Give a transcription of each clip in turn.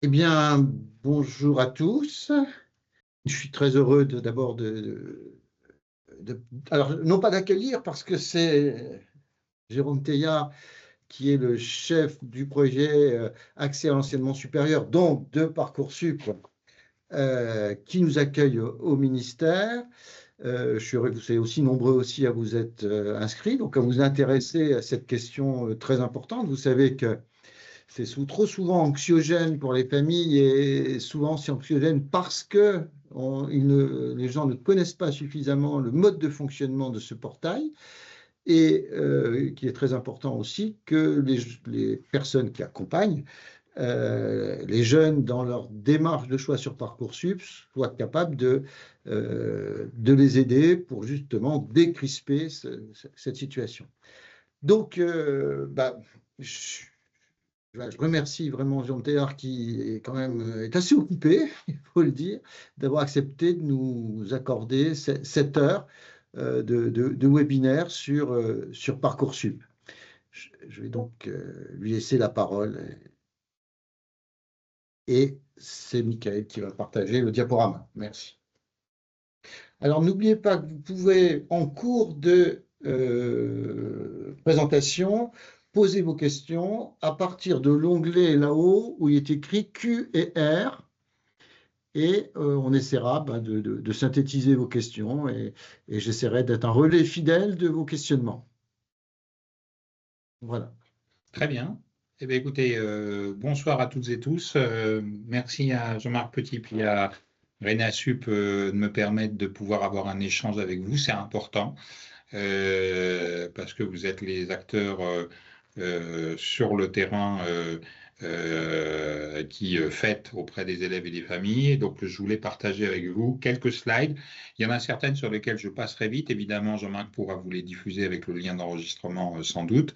Eh bien, bonjour à tous. Je suis très heureux d'abord alors non pas d'accueillir parce que c'est Jérôme Teilhard qui est le chef du projet Accès à l'enseignement supérieur, donc de Parcoursup, qui nous accueille au ministère. Je suis heureux que vous soyez aussi nombreux aussi à vous être inscrits, donc à vous intéresser à cette question très importante. Vous savez que c'est trop souvent anxiogène pour les familles et souvent c'est anxiogène parce que les gens ne connaissent pas suffisamment le mode de fonctionnement de ce portail et qu'il est très important aussi que les personnes qui accompagnent les jeunes dans leur démarche de choix sur Parcoursup soient capables de les aider pour justement décrisper cette situation. Donc, je remercie vraiment Jean Théard qui est quand même est assez occupé, il faut le dire, d'avoir accepté de nous accorder cette heure de webinaire sur Parcoursup. Je vais donc lui laisser la parole et c'est Michael qui va partager le diaporama. Merci. Alors n'oubliez pas que vous pouvez en cours de présentation poser vos questions à partir de l'onglet là-haut où il est écrit Q et R et on essaiera de synthétiser vos questions et j'essaierai d'être un relais fidèle de vos questionnements. Voilà. Très bien. Eh bien, écoutez, bonsoir à toutes et tous. Merci à Jean-Marc Petit et à Renasup de me permettre de pouvoir avoir un échange avec vous. C'est important parce que vous êtes les acteurs sur le terrain qui fêtent auprès des élèves et des familles. Donc, je voulais partager avec vous quelques slides. Il y en a certaines sur lesquelles je passerai vite. Évidemment, Jean-Marc pourra vous les diffuser avec le lien d'enregistrement sans doute.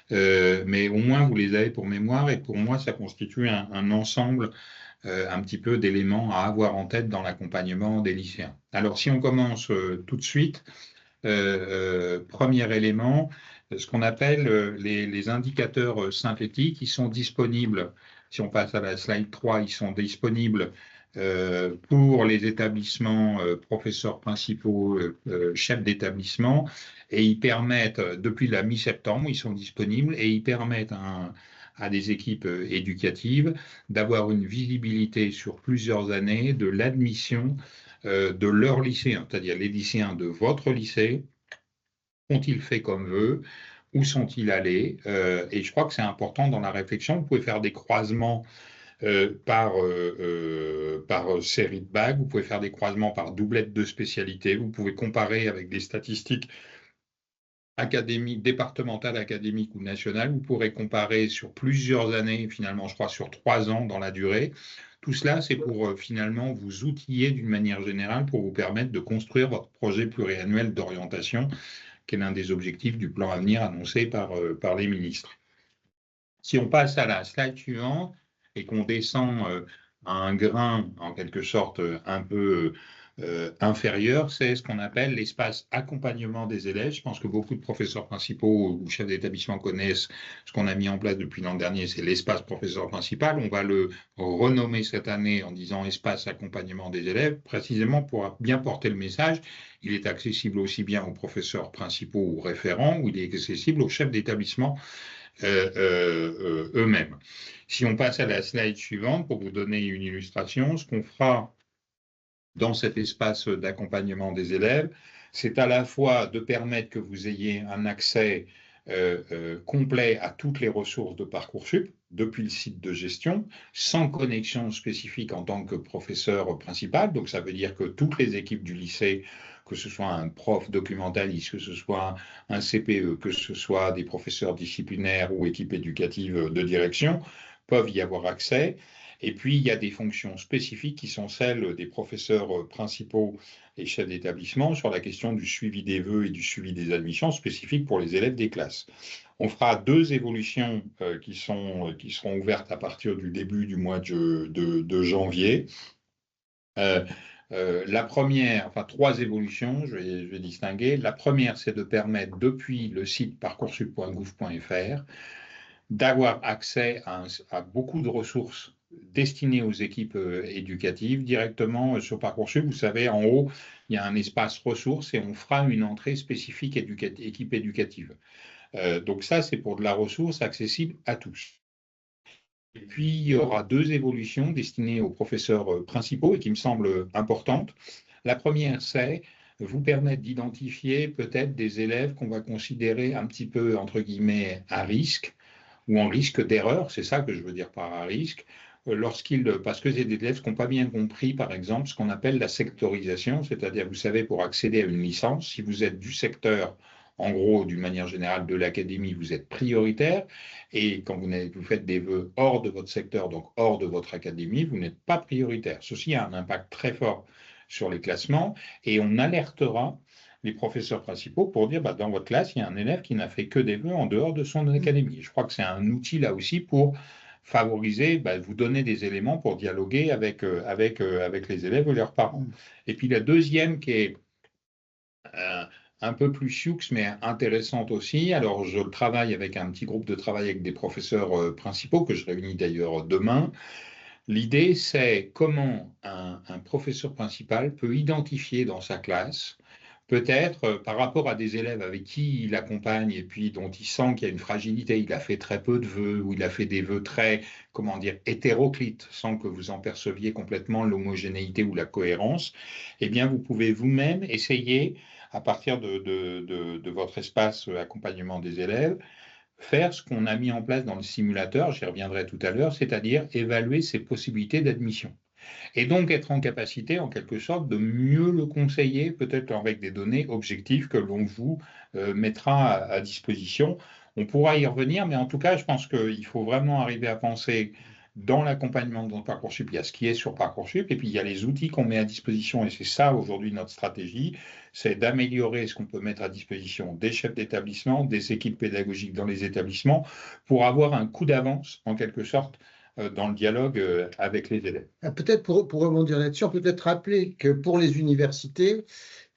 Mais au moins, vous les avez pour mémoire. Et pour moi, ça constitue un ensemble un petit peu d'éléments à avoir en tête dans l'accompagnement des lycéens. Alors, si on commence tout de suite, premier élément, ce qu'on appelle les indicateurs synthétiques, ils sont disponibles, si on passe à la slide 3, ils sont disponibles pour les établissements, professeurs principaux, chefs d'établissement, et ils permettent, depuis la mi-septembre, ils sont disponibles et ils permettent à des équipes éducatives d'avoir une visibilité sur plusieurs années de l'admission de leurs lycéens, c'est-à-dire les lycéens de votre lycée. Ont-ils fait comme eux? Où sont-ils allés? Et je crois que c'est important dans la réflexion. Vous pouvez faire des croisements par série de bacs, vous pouvez faire des croisements par doublette de spécialité, vous pouvez comparer avec des statistiques académiques, départementales, académiques ou nationales, vous pourrez comparer sur plusieurs années, finalement je crois sur 3 ans dans la durée. Tout cela, c'est pour finalement vous outiller d'une manière générale pour vous permettre de construire votre projet pluriannuel d'orientation qui est l'un des objectifs du plan à venir annoncé par les ministres. Si on passe à la slide suivante et qu'on descend à un grain, en quelque sorte, un peu inférieur, c'est ce qu'on appelle l'espace accompagnement des élèves. Je pense que beaucoup de professeurs principaux ou chefs d'établissement connaissent ce qu'on a mis en place depuis l'an dernier, c'est l'espace professeur principal. On va le renommer cette année en disant espace accompagnement des élèves, précisément pour bien porter le message. Il est accessible aussi bien aux professeurs principaux ou référents, ou il est accessible aux chefs d'établissement eux-mêmes. Si on passe à la slide suivante, pour vous donner une illustration, ce qu'on fera dans cet espace d'accompagnement des élèves, c'est à la fois de permettre que vous ayez un accès complet à toutes les ressources de Parcoursup depuis le site de gestion, sans connexion spécifique en tant que professeur principal. Donc ça veut dire que toutes les équipes du lycée, que ce soit un prof documentaliste, que ce soit un CPE, que ce soit des professeurs disciplinaires ou équipes éducatives de direction, peuvent y avoir accès. Et puis, il y a des fonctions spécifiques qui sont celles des professeurs principaux et chefs d'établissement sur la question du suivi des vœux et du suivi des admissions spécifiques pour les élèves des classes. On fera 2 évolutions qui seront ouvertes à partir du début du mois de janvier. La première, enfin 3 évolutions, je vais distinguer. La première, c'est de permettre depuis le site parcoursup.gouv.fr d'avoir accès à beaucoup de ressources destiné aux équipes éducatives directement sur Parcoursup. Vous savez, en haut, il y a un espace ressources et on fera une entrée spécifique équipe éducative. Donc ça, c'est pour de la ressource accessible à tous. Et puis, il y aura deux évolutions destinées aux professeurs principaux et qui me semblent importantes. La première, c'est vous permettre d'identifier peut-être des élèves qu'on va considérer un petit peu, entre guillemets, à risque ou en risque d'erreur, c'est ça que je veux dire par à risque, parce que c'est des élèves qui n'ont pas bien compris, par exemple, ce qu'on appelle la sectorisation, c'est-à-dire, vous savez, pour accéder à une licence, si vous êtes du secteur, en gros, d'une manière générale, de l'académie, vous êtes prioritaire, et quand vous faites des vœux hors de votre secteur, donc hors de votre académie, vous n'êtes pas prioritaire. Ceci a un impact très fort sur les classements, et on alertera les professeurs principaux pour dire, dans votre classe, il y a un élève qui n'a fait que des vœux en dehors de son académie. Je crois que c'est un outil là aussi pour favoriser, vous donner des éléments pour dialoguer avec les élèves ou leurs parents. Et puis la deuxième qui est un peu plus sioux, mais intéressante aussi. Alors, je travaille avec un petit groupe de travail avec des professeurs principaux que je réunis d'ailleurs demain. L'idée, c'est comment un professeur principal peut identifier dans sa classe, peut-être par rapport à des élèves avec qui il accompagne et puis dont il sent qu'il y a une fragilité, il a fait très peu de vœux ou il a fait des vœux très, comment dire, hétéroclites, sans que vous en perceviez complètement l'homogénéité ou la cohérence, eh bien, vous pouvez vous-même essayer, à partir de votre espace accompagnement des élèves, faire ce qu'on a mis en place dans le simulateur, j'y reviendrai tout à l'heure, c'est-à-dire évaluer ses possibilités d'admission. Et donc être en capacité, en quelque sorte, de mieux le conseiller, peut-être avec des données objectives que l'on vous mettra à disposition. On pourra y revenir, mais en tout cas, je pense qu'il faut vraiment arriver à penser dans l'accompagnement de Parcoursup, il y a ce qui est sur Parcoursup, et puis il y a les outils qu'on met à disposition, et c'est ça aujourd'hui notre stratégie, c'est d'améliorer ce qu'on peut mettre à disposition des chefs d'établissement, des équipes pédagogiques dans les établissements, pour avoir un coup d'avance, en quelque sorte, dans le dialogue avec les élèves. Peut-être pour rebondir là-dessus, on peut peut-être rappeler que pour les universités,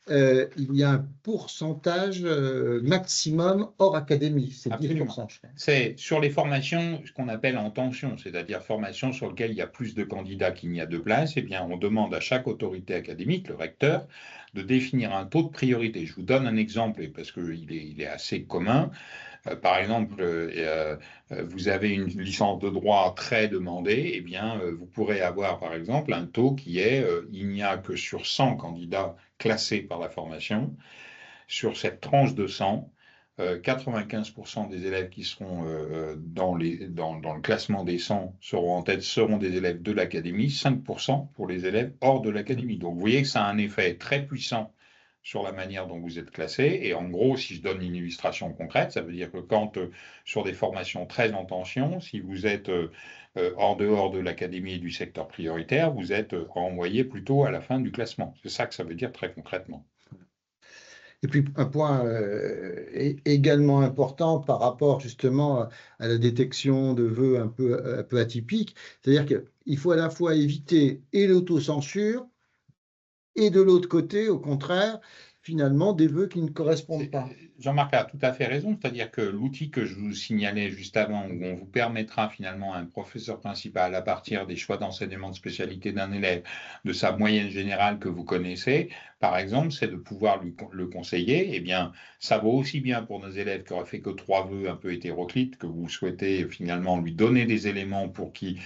il y a un pourcentage maximum hors académie, c'est 10%. C'est sur les formations, ce qu'on appelle en tension, c'est-à-dire formations sur lesquelles il y a plus de candidats qu'il n'y a de places, eh bien, on demande à chaque autorité académique, le recteur, de définir un taux de priorité. Je vous donne un exemple parce qu'il est assez commun. Par exemple, vous avez une licence de droit très demandée, eh bien, vous pourrez avoir, par exemple, un taux qui est, il n'y a que sur 100 candidats classés par la formation, sur cette tranche de 100, 95% des élèves qui seront dans le classement des 100 seront en tête, seront des élèves de l'académie, 5% pour les élèves hors de l'académie. Donc, vous voyez que ça a un effet très puissant sur la manière dont vous êtes classé. Et en gros, si je donne une illustration concrète, ça veut dire que quand, sur des formations très en tension, si vous êtes hors dehors de l'académie et du secteur prioritaire, vous êtes renvoyé plutôt à la fin du classement. C'est ça que ça veut dire très concrètement. Et puis un point également important par rapport justement à la détection de vœux un peu atypiques, c'est-à-dire qu'il faut à la fois éviter et l'autocensure et de l'autre côté, au contraire, finalement, des vœux qui ne correspondent pas. Jean-Marc a tout à fait raison, c'est-à-dire que l'outil que je vous signalais juste avant, où on vous permettra finalement à un professeur principal, à partir des choix d'enseignement de spécialité d'un élève, de sa moyenne générale que vous connaissez, par exemple, c'est de pouvoir le conseiller. Eh bien, ça vaut aussi bien pour nos élèves qui auraient fait que 3 vœux un peu hétéroclites, que vous souhaitez finalement lui donner des éléments pour qu'il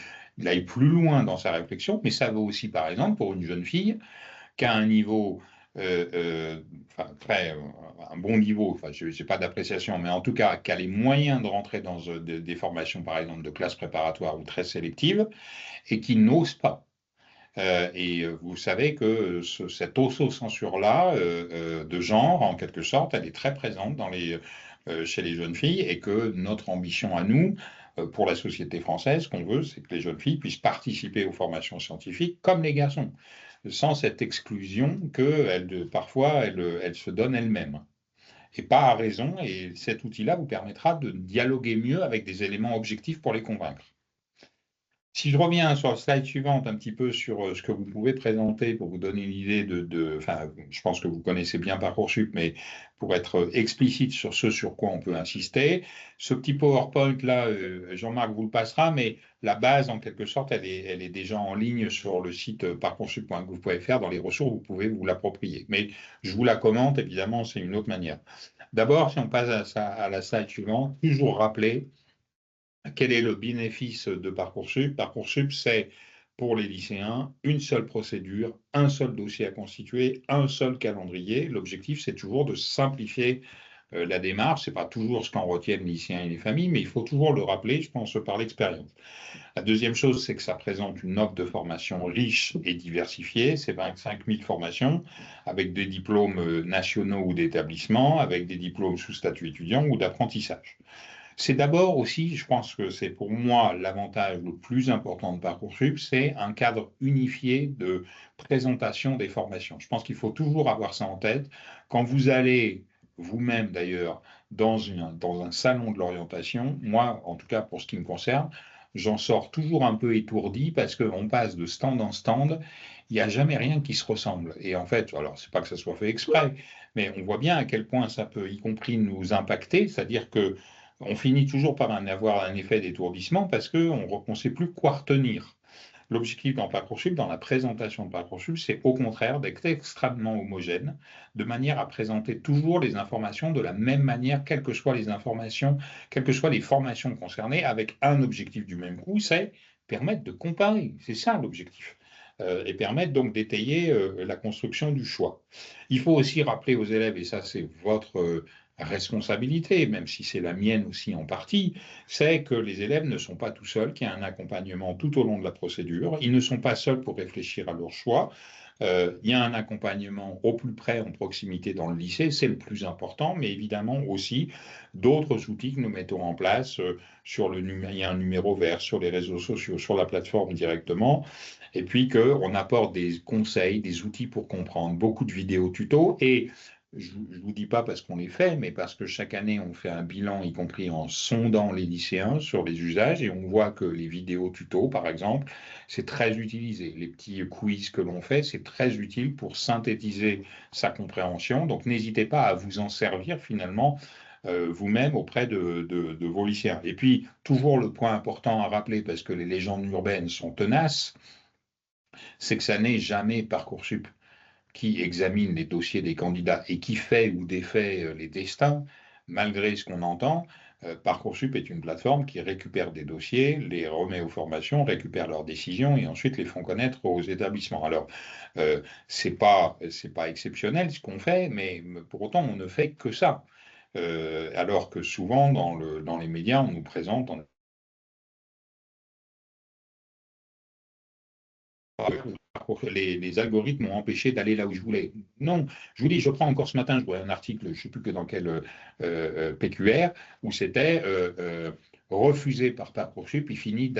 aille plus loin dans sa réflexion, mais ça vaut aussi, par exemple, pour une jeune fille qui a un niveau un bon niveau, je n'ai pas d'appréciation, mais en tout cas, qui a les moyens de rentrer dans des formations, par exemple, de classe préparatoire ou très sélectives, et qui n'ose pas. Et vous savez que cette autocensure-là, de genre, en quelque sorte, elle est très présente chez les jeunes filles, et que notre ambition à nous, pour la société française, ce qu'on veut, c'est que les jeunes filles puissent participer aux formations scientifiques comme les garçons, sans cette exclusion que parfois elles se donnent elles-mêmes. Et pas à raison, et cet outil-là vous permettra de dialoguer mieux avec des éléments objectifs pour les convaincre. Si je reviens sur la slide suivante, un petit peu sur ce que vous pouvez présenter pour vous donner une idée enfin, je pense que vous connaissez bien Parcoursup, mais pour être explicite sur ce sur quoi on peut insister, ce petit PowerPoint là, Jean-Marc vous le passera, mais la base, en quelque sorte, elle est déjà en ligne sur le site parcoursup.gouv.fr. Dans les ressources, vous pouvez vous l'approprier. Mais je vous la commente, évidemment, c'est une autre manière. D'abord, si on passe à la slide suivante, toujours rappeler quel est le bénéfice de Parcoursup? Parcoursup, c'est pour les lycéens une seule procédure, un seul dossier à constituer, un seul calendrier. L'objectif, c'est toujours de simplifier la démarche. Ce n'est pas toujours ce qu'en retiennent les lycéens et les familles, mais il faut toujours le rappeler, je pense, par l'expérience. La deuxième chose, c'est que ça présente une offre de formation riche et diversifiée. C'est 25 000 formations avec des diplômes nationaux ou d'établissement, avec des diplômes sous statut étudiant ou d'apprentissage. C'est d'abord aussi, je pense que c'est pour moi l'avantage le plus important de Parcoursup, c'est un cadre unifié de présentation des formations. Je pense qu'il faut toujours avoir ça en tête. Quand vous allez, vous-même d'ailleurs, dans un salon de l'orientation, moi, en tout cas pour ce qui me concerne, j'en sors toujours un peu étourdi parce qu'on passe de stand en stand, il n'y a jamais rien qui se ressemble. Et en fait, alors c'est pas que ça soit fait exprès, mais on voit bien à quel point ça peut y compris nous impacter, c'est-à-dire que on finit toujours par avoir un effet d'étourdissement parce qu'on ne sait plus quoi retenir. L'objectif dans Parcoursup, dans la présentation de Parcoursup, c'est au contraire d'être extrêmement homogène, de manière à présenter toujours les informations de la même manière, quelles que soient les informations, quelles que soient les formations concernées, avec un objectif du même coup, c'est permettre de comparer. C'est ça l'objectif. Et permettre donc d'étayer la construction du choix. Il faut aussi rappeler aux élèves, et ça c'est votre responsabilité, même si c'est la mienne aussi en partie, c'est que les élèves ne sont pas tout seuls, qu'il y a un accompagnement tout au long de la procédure. Ils ne sont pas seuls pour réfléchir à leur choix. Il y a un accompagnement au plus près, en proximité dans le lycée, c'est le plus important, mais évidemment aussi d'autres outils que nous mettons en place. Il y a un numéro vert sur les réseaux sociaux, sur la plateforme directement, et puis qu'on apporte des conseils, des outils pour comprendre, beaucoup de vidéos tutos, et je ne vous dis pas parce qu'on les fait, mais parce que chaque année, on fait un bilan, y compris en sondant les lycéens sur les usages, et on voit que les vidéos tutos, par exemple, c'est très utilisé. Les petits quiz que l'on fait, c'est très utile pour synthétiser sa compréhension. Donc, n'hésitez pas à vous en servir finalement vous-même auprès de vos lycéens. Et puis, toujours le point important à rappeler, parce que les légendes urbaines sont tenaces, c'est que ça n'est jamais Parcoursup qui examine les dossiers des candidats et qui fait ou défait les destins, malgré ce qu'on entend. Parcoursup est une plateforme qui récupère des dossiers, les remet aux formations, récupère leurs décisions et ensuite les font connaître aux établissements. Alors, c'est pas exceptionnel ce qu'on fait, mais pour autant, on ne fait que ça. Alors que souvent, dans les médias, on nous présente les algorithmes m'ont empêché d'aller là où je voulais. Non, je vous dis, je prends encore ce matin, je vois un article, je ne sais plus que dans quel PQR, où c'était refusé par Parcoursup, il finit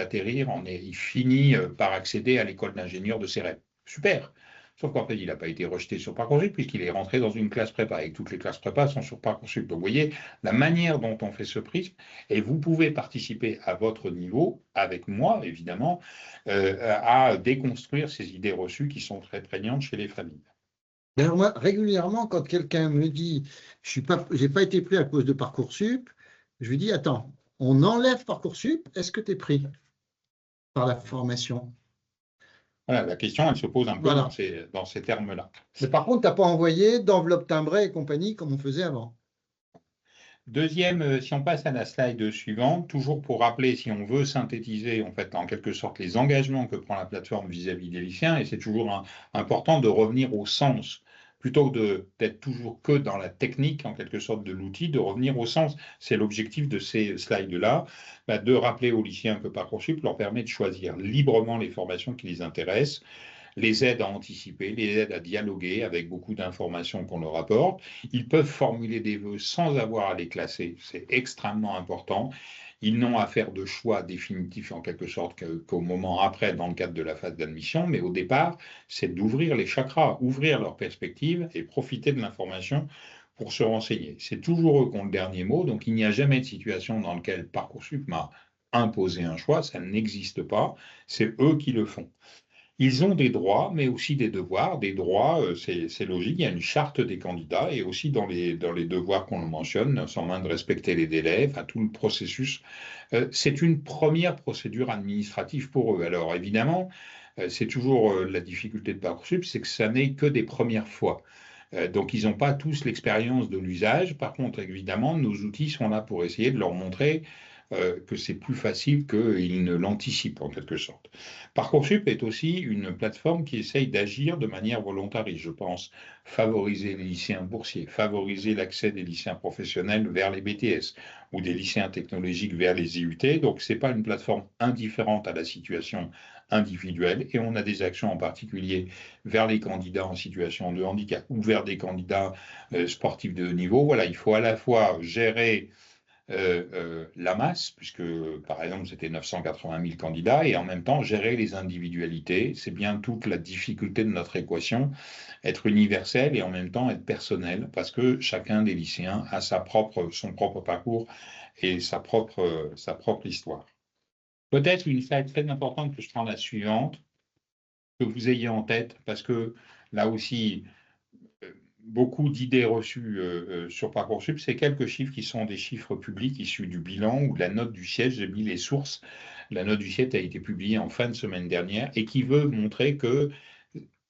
par accéder à l'école d'ingénieur de ses rêves. Super. Sauf qu'en fait, il n'a pas été rejeté sur Parcoursup puisqu'il est rentré dans une classe prépa et que toutes les classes prépa sont sur Parcoursup. Donc, vous voyez la manière dont on fait ce prisme et vous pouvez participer à votre niveau, avec moi évidemment, à déconstruire ces idées reçues qui sont très prégnantes chez les familles. D'ailleurs, moi, régulièrement, quand quelqu'un me dit j'ai pas été pris à cause de Parcoursup, je lui dis attends, on enlève Parcoursup, est-ce que tu es pris par la formation? Voilà, la question, elle se pose un peu Voilà. dans ces termes-là. Mais par contre, tu n'as pas envoyé d'enveloppe timbrée et compagnie comme on faisait avant. Deuxième, si on passe à la slide suivante, toujours pour rappeler, si on veut synthétiser en fait en quelque sorte les engagements que prend la plateforme vis-à-vis des lycéens, et c'est toujours important de revenir au sens, plutôt que d'être toujours que dans la technique en quelque sorte de l'outil, de revenir au sens. C'est l'objectif de ces slides-là, de rappeler aux lycéens que Parcoursup leur permet de choisir librement les formations qui les intéressent, les aide à anticiper, les aide à dialoguer avec beaucoup d'informations qu'on leur apporte. Ils peuvent formuler des vœux sans avoir à les classer, c'est extrêmement important. Ils n'ont à faire de choix définitifs en quelque sorte qu'au moment après, dans le cadre de la phase d'admission, mais au départ, c'est d'ouvrir les chakras, ouvrir leurs perspectives et profiter de l'information pour se renseigner. C'est toujours eux qui ont le dernier mot, donc il n'y a jamais de situation dans laquelle Parcoursup m'a imposer un choix, ça n'existe pas, c'est eux qui le font. Ils ont des droits, mais aussi des devoirs. Des droits, c'est logique, il y a une charte des candidats, et aussi dans les devoirs qu'on mentionne, sans main de respecter les délais, enfin tout le processus. C'est une première procédure administrative pour eux. Alors évidemment, c'est toujours la difficulté de Parcoursup, c'est que ça n'est que des premières fois. Donc, ils n'ont pas tous l'expérience de l'usage. Par contre, évidemment, nos outils sont là pour essayer de leur montrer que c'est plus facile qu'ils ne l'anticipent en quelque sorte. Parcoursup est aussi une plateforme qui essaye d'agir de manière volontariste, je pense, favoriser les lycéens boursiers, favoriser l'accès des lycéens professionnels vers les BTS ou des lycéens technologiques vers les IUT. Donc, ce n'est pas une plateforme indifférente à la situation individuelle, et on a des actions en particulier vers les candidats en situation de handicap ou vers des candidats sportifs de haut niveau. Voilà, il faut à la fois gérer la masse, puisque par exemple c'était 980 000 candidats, et en même temps gérer les individualités. C'est bien toute la difficulté de notre équation, être universel et en même temps être personnel, parce que chacun des lycéens a son propre parcours et sa propre histoire. Peut-être une slide très importante que je prends la suivante, que vous ayez en tête, parce que là aussi, beaucoup d'idées reçues sur Parcoursup, c'est quelques chiffres qui sont des chiffres publics issus du bilan ou de la note du siège. J'ai mis les sources. La note du siège a été publiée en fin de semaine dernière et qui veut montrer que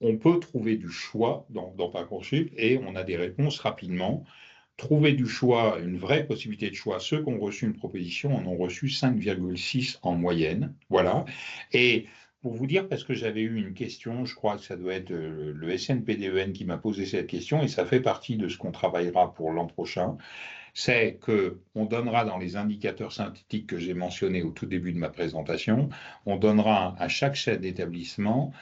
on peut trouver du choix dans Parcoursup et on a des réponses rapidement. Trouver du choix, une vraie possibilité de choix. Ceux qui ont reçu une proposition en ont reçu 5,6 en moyenne. Voilà. Et pour vous dire, parce que j'avais eu une question, je crois que ça doit être le SNPDEN qui m'a posé cette question, et ça fait partie de ce qu'on travaillera pour l'an prochain, c'est qu'on donnera dans les indicateurs synthétiques que j'ai mentionnés au tout début de ma présentation, on donnera à chaque chef d'établissement.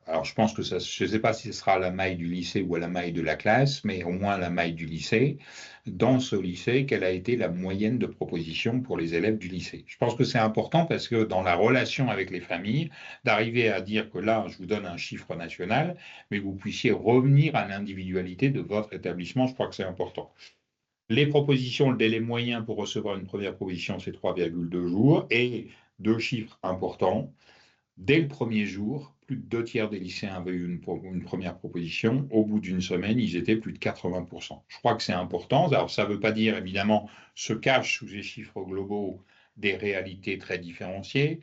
Alors, je pense que ça, je ne sais pas si ce sera à la maille du lycée ou à la maille de la classe, mais au moins à la maille du lycée. Dans ce lycée, quelle a été la moyenne de propositions pour les élèves du lycée? Je pense que c'est important parce que dans la relation avec les familles, d'arriver à dire que là, je vous donne un chiffre national, mais que vous puissiez revenir à l'individualité de votre établissement, je crois que c'est important. Les propositions, le délai moyen pour recevoir une première proposition, c'est 3,2 jours, et deux chiffres importants. Dès le premier jour, plus de 2 tiers des lycéens avaient eu une première proposition. Au bout d'une semaine, ils étaient plus de 80%. Je crois que c'est important. Alors, ça ne veut pas dire, évidemment, se cache sous ces chiffres globaux des réalités très différenciées.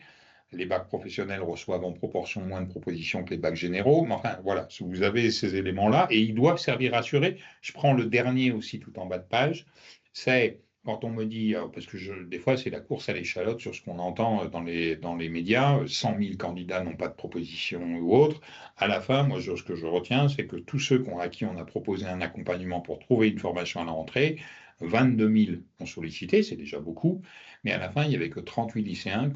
Les bacs professionnels reçoivent en proportion moins de propositions que les bacs généraux. Mais enfin, voilà, vous avez ces éléments-là et ils doivent servir à assurer. Je prends le dernier aussi tout en bas de page. C'est quand on me dit, parce que des fois c'est la course à l'échalote sur ce qu'on entend dans les médias, 100 000 candidats n'ont pas de proposition ou autre. À la fin, moi, ce que je retiens, c'est que tous ceux à qui on a proposé un accompagnement pour trouver une formation à la rentrée, 22 000 ont sollicité, c'est déjà beaucoup, mais à la fin, il n'y avait que 38 lycéens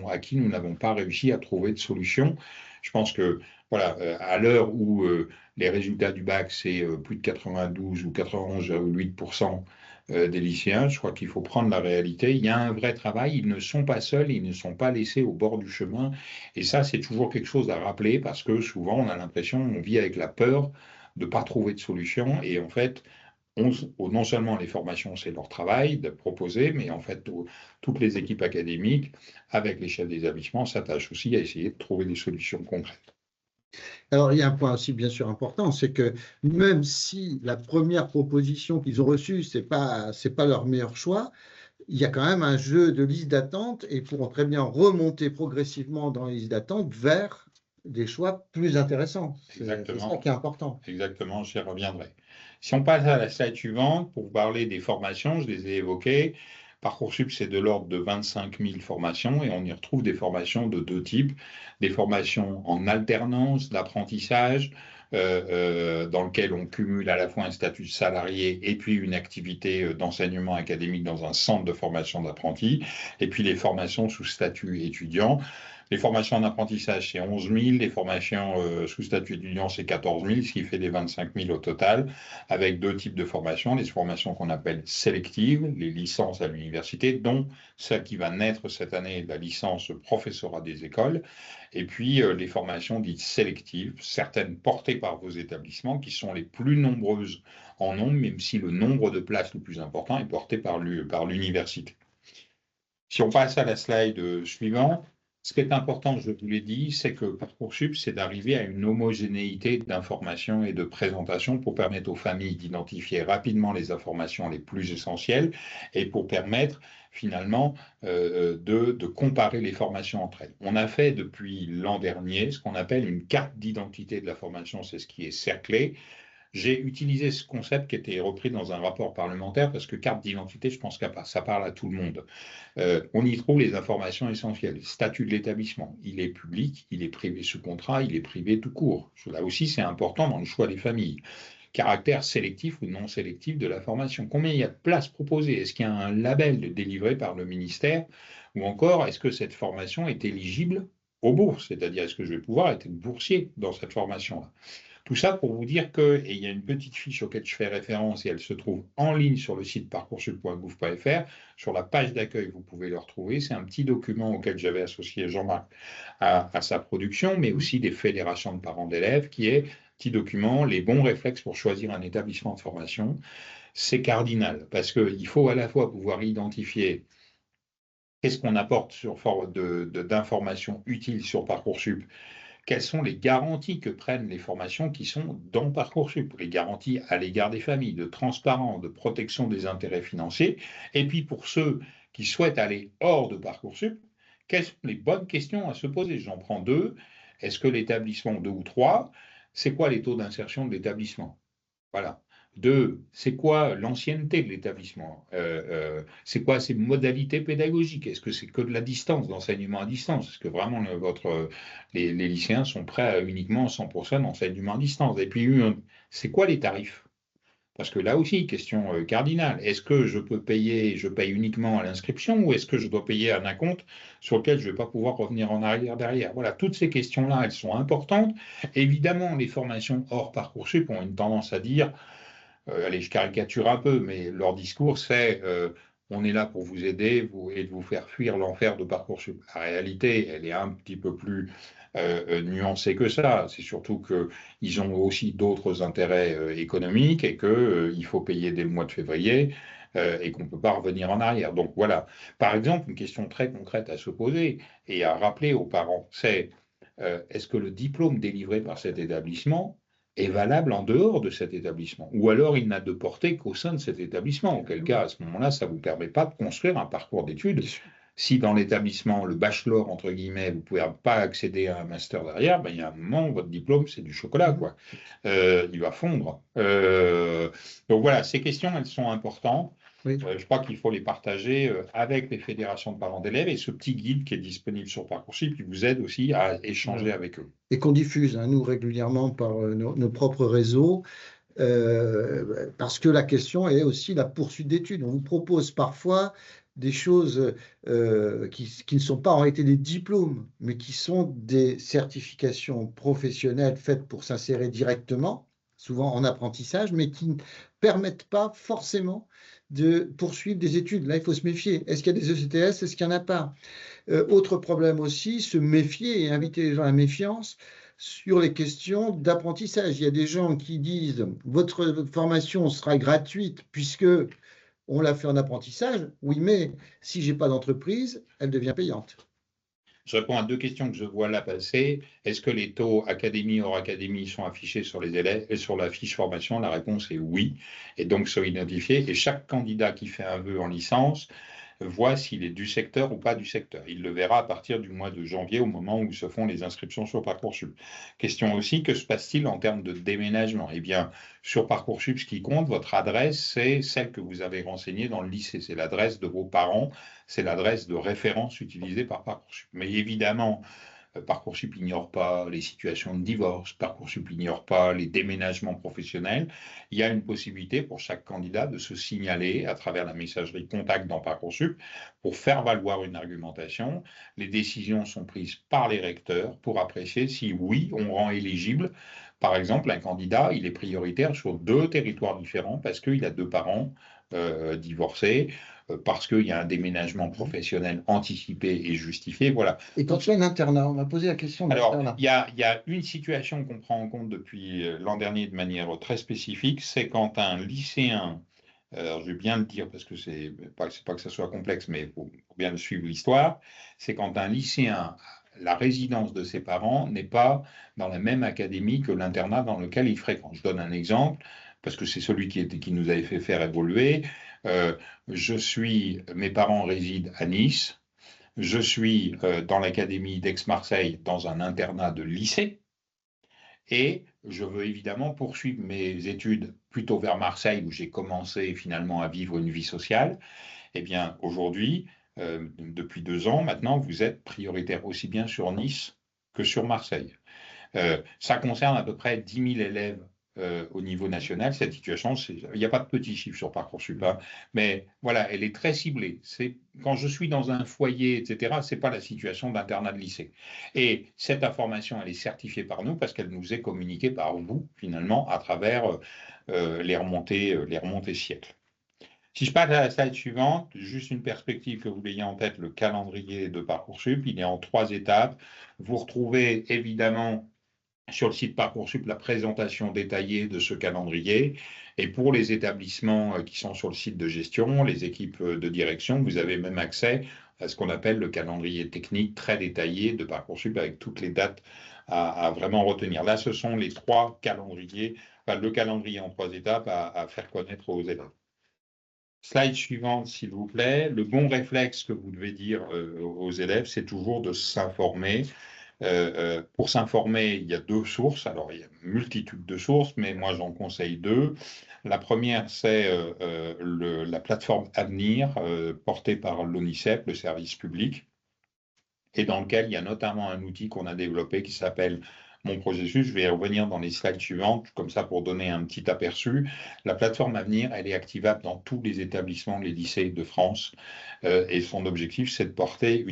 à qui nous n'avons pas réussi à trouver de solution. Je pense que, voilà, à l'heure où les résultats du bac, c'est plus de 92 ou 91,8% des lycéens, je crois qu'il faut prendre la réalité. Il y a un vrai travail, ils ne sont pas seuls, ils ne sont pas laissés au bord du chemin. Et ça, c'est toujours quelque chose à rappeler parce que souvent, on a l'impression, on vit avec la peur de ne pas trouver de solution. Et en fait, non seulement les formations, c'est leur travail de proposer, mais en fait, toutes les équipes académiques, avec les chefs d'établissement, s'attachent aussi à essayer de trouver des solutions concrètes. Alors, il y a un point aussi bien sûr important, c'est que même si la première proposition qu'ils ont reçue, c'est pas leur meilleur choix, il y a quand même un jeu de liste d'attente et ils pourront très bien remonter progressivement dans les listes d'attente vers des choix plus intéressants. C'est ça qui est important. Exactement, j'y reviendrai. Si on passe à la slide suivante, pour vous parler des formations, je les ai évoquées. Parcoursup, c'est de l'ordre de 25 000 formations et on y retrouve des formations de deux types. Des formations en alternance d'apprentissage, dans lequel on cumule à la fois un statut de salarié et puis une activité d'enseignement académique dans un centre de formation d'apprentis, et puis les formations sous statut étudiant. Les formations en apprentissage, c'est 11 000. Les formations sous statut étudiant, c'est 14 000, ce qui fait les 25 000 au total, avec deux types de formations. Les formations qu'on appelle sélectives, les licences à l'université, dont celle qui va naître cette année, la licence professorat des écoles, et puis les formations dites sélectives, certaines portées par vos établissements, qui sont les plus nombreuses en nombre, même si le nombre de places le plus important est porté par l'université. Si on passe à la slide suivante, ce qui est important, je vous l'ai dit, c'est que Parcoursup, c'est d'arriver à une homogénéité d'informations et de présentation pour permettre aux familles d'identifier rapidement les informations les plus essentielles et pour permettre finalement de comparer les formations entre elles. On a fait depuis l'an dernier ce qu'on appelle une carte d'identité de la formation, c'est ce qui est cerclé. J'ai utilisé ce concept qui était repris dans un rapport parlementaire parce que carte d'identité, je pense que ça parle à tout le monde. On y trouve les informations essentielles. Statut de l'établissement, il est public, il est privé sous contrat, il est privé tout court. Là aussi, c'est important dans le choix des familles. Caractère sélectif ou non sélectif de la formation. Combien il y a de places proposées? Est-ce qu'il y a un label délivré par le ministère? Ou encore, est-ce que cette formation est éligible aux bourses? C'est-à-dire, est-ce que je vais pouvoir être boursier dans cette formation-là? Tout ça pour vous dire que, et il y a une petite fiche auquel je fais référence et elle se trouve en ligne sur le site parcoursup.gouv.fr. Sur la page d'accueil, vous pouvez le retrouver. C'est un petit document auquel j'avais associé Jean-Marc à sa production, mais aussi des fédérations de parents d'élèves, qui est petit document, les bons réflexes pour choisir un établissement de formation. C'est cardinal parce qu'il faut à la fois pouvoir identifier qu'est-ce qu'on apporte d'informations utiles sur Parcoursup. Quelles sont les garanties que prennent les formations qui sont dans Parcoursup? Les garanties à l'égard des familles, de transparence, de protection des intérêts financiers. Et puis pour ceux qui souhaitent aller hors de Parcoursup, quelles sont les bonnes questions à se poser? J'en prends deux. Est-ce que l'établissement, deux ou trois, c'est quoi les taux d'insertion de l'établissement? Voilà. Deux, c'est quoi l'ancienneté de l'établissement? C'est quoi ses modalités pédagogiques? Est-ce que c'est que de la distance, d'enseignement à distance? Est-ce que vraiment les lycéens sont prêts à uniquement 100% d'enseignement à distance? Et puis, c'est quoi les tarifs? Parce que là aussi, question cardinale, est-ce que je paye uniquement à l'inscription ou est-ce que je dois payer un acompte sur lequel je ne vais pas pouvoir revenir en arrière derrière? Voilà, toutes ces questions-là, elles sont importantes. Évidemment, les formations hors Parcoursup ont une tendance à dire, allez, je caricature un peu, mais leur discours, c'est on est là pour vous aider et de vous faire fuir l'enfer de Parcoursup. La réalité, elle est un petit peu plus nuancée que ça. C'est surtout qu'ils ont aussi d'autres intérêts économiques et qu'il faut payer dès le mois de février et qu'on ne peut pas revenir en arrière. Donc voilà, par exemple, une question très concrète à se poser et à rappeler aux parents, c'est est-ce que le diplôme délivré par cet établissement est valable en dehors de cet établissement, ou alors il n'a de portée qu'au sein de cet établissement, auquel cas, à ce moment-là, ça ne vous permet pas de construire un parcours d'études. Si dans l'établissement, le bachelor, entre guillemets, vous ne pouvez pas accéder à un master derrière, ben, il y a un moment, votre diplôme, c'est du chocolat, quoi. Il va fondre. Donc voilà, ces questions, elles sont importantes. Oui. Je crois qu'il faut les partager avec les fédérations de parents d'élèves et ce petit guide qui est disponible sur Parcoursup qui vous aide aussi à échanger avec eux. Et qu'on diffuse, nous, régulièrement par nos propres réseaux, parce que la question est aussi la poursuite d'études. On vous propose parfois des choses qui ne sont pas en réalité des diplômes, mais qui sont des certifications professionnelles faites pour s'insérer directement, souvent en apprentissage, mais qui ne permettent pas forcément de poursuivre des études. Là, il faut se méfier. Est-ce qu'il y a des ECTS? Est-ce qu'il n'y en a pas? Autre problème aussi, se méfier et inviter les gens à la méfiance sur les questions d'apprentissage. Il y a des gens qui disent votre formation sera gratuite puisque on l'a fait en apprentissage. Oui, mais si j'ai pas d'entreprise, elle devient payante. Je réponds à deux questions que je vois là passer. Est-ce que les taux académie hors académie sont affichés sur les élèves et sur la fiche formation? La réponse est oui, et donc sont identifiés. Et chaque candidat qui fait un vœu en licence voit s'il est du secteur ou pas du secteur. Il le verra à partir du mois de janvier, au moment où se font les inscriptions sur Parcoursup. Question aussi, que se passe-t-il en termes de déménagement? Eh bien, sur Parcoursup, ce qui compte, votre adresse, c'est celle que vous avez renseignée dans le lycée. C'est l'adresse de vos parents, c'est l'adresse de référence utilisée par Parcoursup. Mais évidemment, Parcoursup n'ignore pas les situations de divorce, Parcoursup n'ignore pas les déménagements professionnels. Il y a une possibilité pour chaque candidat de se signaler à travers la messagerie contact dans Parcoursup pour faire valoir une argumentation. Les décisions sont prises par les recteurs pour apprécier si oui, on rend éligible. Par exemple, un candidat, il est prioritaire sur 2 territoires différents parce qu'il a 2 parents divorcés, parce qu'il y a un déménagement professionnel anticipé et justifié. Voilà. Et quand tu as un internat, on m'a posé la question de Alors, l'internat. il y a une situation qu'on prend en compte depuis l'an dernier de manière très spécifique, c'est quand un lycéen Alors, je vais bien le dire parce que c'est pas que ça soit complexe, mais il faut bien suivre l'histoire. C'est quand un lycéen, la résidence de ses parents n'est pas dans la même académie que l'internat dans lequel il fréquente. Je donne un exemple parce que c'est celui qui nous avait fait faire évoluer. Euh, mes parents résident à Nice. Je suis dans l'académie d'Aix-Marseille dans un internat de lycée. Et je veux évidemment poursuivre mes études plutôt vers Marseille, où j'ai commencé finalement à vivre une vie sociale. Eh bien, aujourd'hui, depuis 2 ans maintenant, vous êtes prioritaire aussi bien sur Nice que sur Marseille. Ça concerne à peu près 10 000 élèves au niveau national. Cette situation, il n'y a pas de petits chiffres sur Parcoursup, hein, mais voilà, elle est très ciblée. Quand je suis dans un foyer, etc., ce n'est pas la situation d'internat de lycée. Et cette information, elle est certifiée par nous parce qu'elle nous est communiquée par vous, finalement, à travers les remontées siècles. Si je passe à la slide suivante, juste une perspective que vous ayez en tête, le calendrier de Parcoursup, il est en 3 étapes. Vous retrouvez évidemment sur le site Parcoursup la présentation détaillée de ce calendrier. Et pour les établissements qui sont sur le site de gestion, les équipes de direction, vous avez même accès à ce qu'on appelle le calendrier technique très détaillé de Parcoursup avec toutes les dates à vraiment retenir. Là, ce sont les 3 calendriers, enfin, le calendrier en 3 étapes à faire connaître aux élèves. Slide suivante, s'il vous plaît. Le bon réflexe que vous devez dire aux élèves, c'est toujours de s'informer. Pour s'informer, il y a 2 sources. Alors, il y a une multitude de sources, mais moi, j'en conseille 2. La première, c'est la plateforme Avenir, portée par l'ONICEP, le service public, et dans lequel il y a notamment un outil qu'on a développé qui s'appelle Mon Processus. Je vais y revenir dans les slides suivantes, comme ça pour donner un petit aperçu. La plateforme Avenir, elle est activable dans tous les établissements, les lycées de France, et son objectif, c'est de porter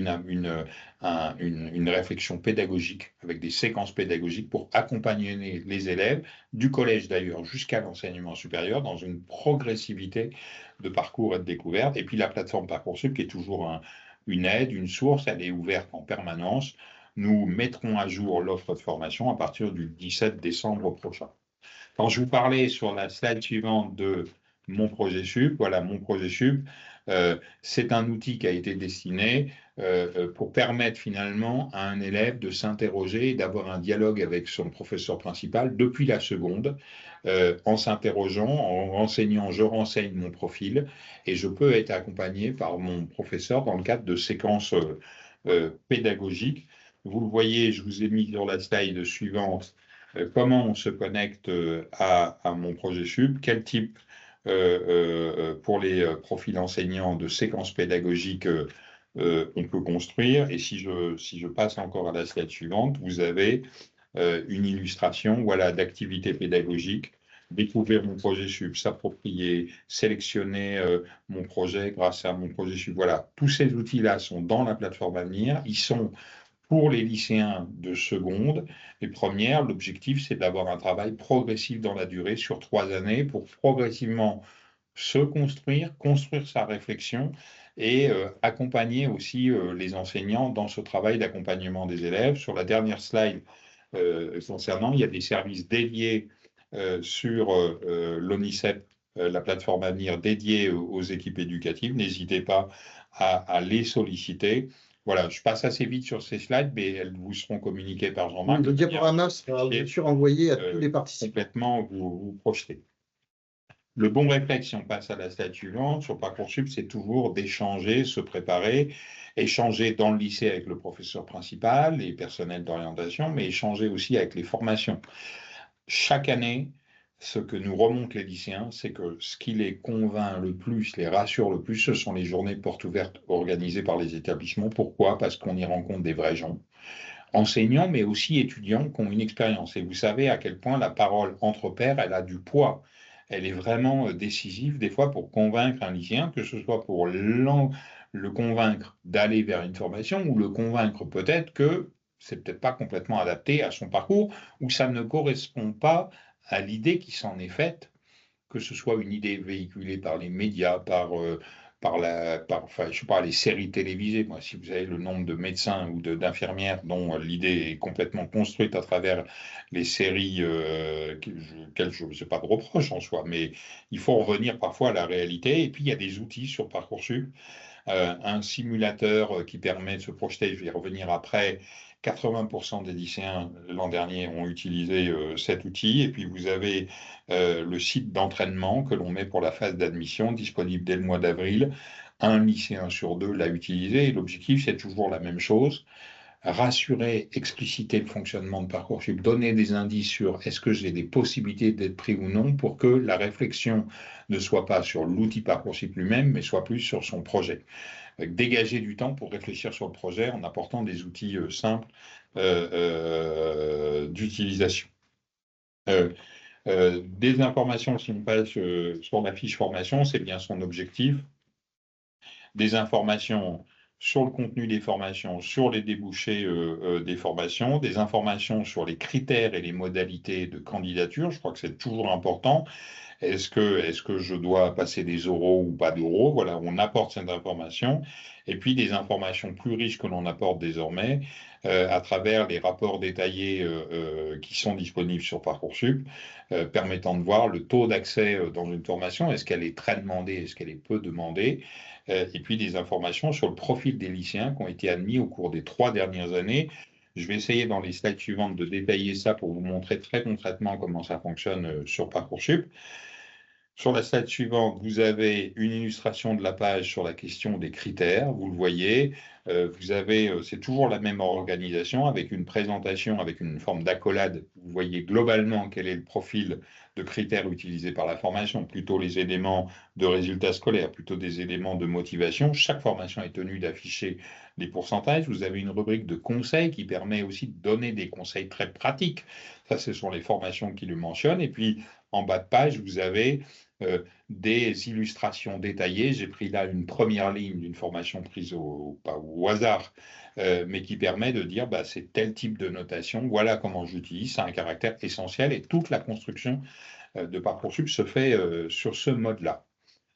une réflexion pédagogique avec des séquences pédagogiques pour accompagner les élèves, du collège d'ailleurs jusqu'à l'enseignement supérieur, dans une progressivité de parcours et de découverte. Et puis la plateforme Parcoursup, qui est toujours une aide, une source, elle est ouverte en permanence. Nous mettrons à jour l'offre de formation à partir du 17 décembre prochain. Quand je vous parlais sur la slide suivante de Mon Projet Sup, voilà, Mon Projet Sup, c'est un outil qui a été destiné pour permettre finalement à un élève de s'interroger et d'avoir un dialogue avec son professeur principal depuis la seconde, en s'interrogeant, en renseignant, je renseigne mon profil et je peux être accompagné par mon professeur dans le cadre de séquences pédagogiques. Vous le voyez, je vous ai mis sur la slide suivante comment on se connecte à mon projet Sup, quel type pour les profils enseignants de séquences pédagogiques on peut construire. Et si je passe encore à la slide suivante, vous avez une illustration voilà, d'activités pédagogiques. Découvrir mon projet Sup, s'approprier, sélectionner mon projet grâce à mon projet Sup. Voilà, tous ces outils-là sont dans la plateforme Avenir. Ils sont pour les lycéens de seconde et première. L'objectif, c'est d'avoir un travail progressif dans la durée sur 3 années pour progressivement se construire sa réflexion et accompagner aussi les enseignants dans ce travail d'accompagnement des élèves. Sur la dernière slide concernant, il y a des services dédiés sur l'ONICEP, la plateforme Avenir dédiée aux équipes éducatives. N'hésitez pas à les solliciter. Voilà, je passe assez vite sur ces slides, mais elles vous seront communiquées par Jean-Marc. Le diaporama sera bien sûr envoyé à tous les participants. Complètement vous projeter. Le bon réflexe, si on passe à la slide suivante, sur Parcoursup, c'est toujours d'échanger, se préparer, échanger dans le lycée avec le professeur principal, les personnels d'orientation, mais échanger aussi avec les formations. Chaque année, ce que nous remontent les lycéens, c'est que ce qui les convainc le plus, les rassure le plus, ce sont les journées portes ouvertes organisées par les établissements. Pourquoi? Parce qu'on y rencontre des vrais gens, enseignants, mais aussi étudiants qui ont une expérience. Et vous savez à quel point la parole entre pairs, elle a du poids. Elle est vraiment décisive, des fois, pour convaincre un lycéen, que ce soit pour le convaincre d'aller vers une formation ou le convaincre peut-être que c'est peut-être pas complètement adapté à son parcours ou ça ne correspond pas à l'idée qui s'en est faite, que ce soit une idée véhiculée par les médias, par enfin, je sais pas, les séries télévisées. Moi, si vous avez le nombre de médecins ou d'infirmières dont l'idée est complètement construite à travers les séries, auxquelles je ne fais pas de reproche en soi, mais il faut revenir parfois à la réalité. Et puis, il y a des outils sur Parcoursup, un simulateur qui permet de se projeter, je vais y revenir après. 80% des lycéens l'an dernier ont utilisé cet outil. Et puis vous avez le site d'entraînement que l'on met pour la phase d'admission, disponible dès le mois d'avril. Un lycéen sur deux l'a utilisé. Et l'objectif, c'est toujours la même chose: rassurer, expliciter le fonctionnement de Parcoursup, donner des indices sur est-ce que j'ai des possibilités d'être pris ou non, pour que la réflexion ne soit pas sur l'outil Parcoursup lui-même, mais soit plus sur son projet. Dégager du temps pour réfléchir sur le projet en apportant des outils simples d'utilisation. Des informations, si on passe sur la fiche formation, c'est bien son objectif. Des informations sur le contenu des formations, sur les débouchés des formations, des informations sur les critères et les modalités de candidature. Je crois que c'est toujours important. Est-ce que je dois passer des oraux ou pas d'oraux? Voilà, on apporte cette information. Et puis des informations plus riches que l'on apporte désormais à travers les rapports détaillés qui sont disponibles sur Parcoursup, permettant de voir le taux d'accès dans une formation. Est-ce qu'elle est très demandée? Est-ce qu'elle est peu demandée? Et puis des informations sur le profil des lycéens qui ont été admis au cours des 3 dernières années. Je vais essayer dans les slides suivantes de détailler ça pour vous montrer très concrètement comment ça fonctionne sur Parcoursup. Sur la slide suivante, vous avez une illustration de la page sur la question des critères. Vous le voyez, c'est toujours la même organisation avec une présentation, avec une forme d'accolade. Vous voyez globalement quel est le profil de critères utilisés par la formation, plutôt les éléments de résultats scolaires, plutôt des éléments de motivation. Chaque formation est tenue d'afficher les pourcentages. Vous avez une rubrique de conseils qui permet aussi de donner des conseils très pratiques. Ça, ce sont les formations qui le mentionnent. Et puis, en bas de page, vous avez des illustrations détaillées. J'ai pris là une première ligne d'une formation prise pas au hasard, mais qui permet de dire c'est tel type de notation, voilà comment j'utilise, ça a un caractère essentiel et toute la construction de Parcoursup se fait sur ce mode-là.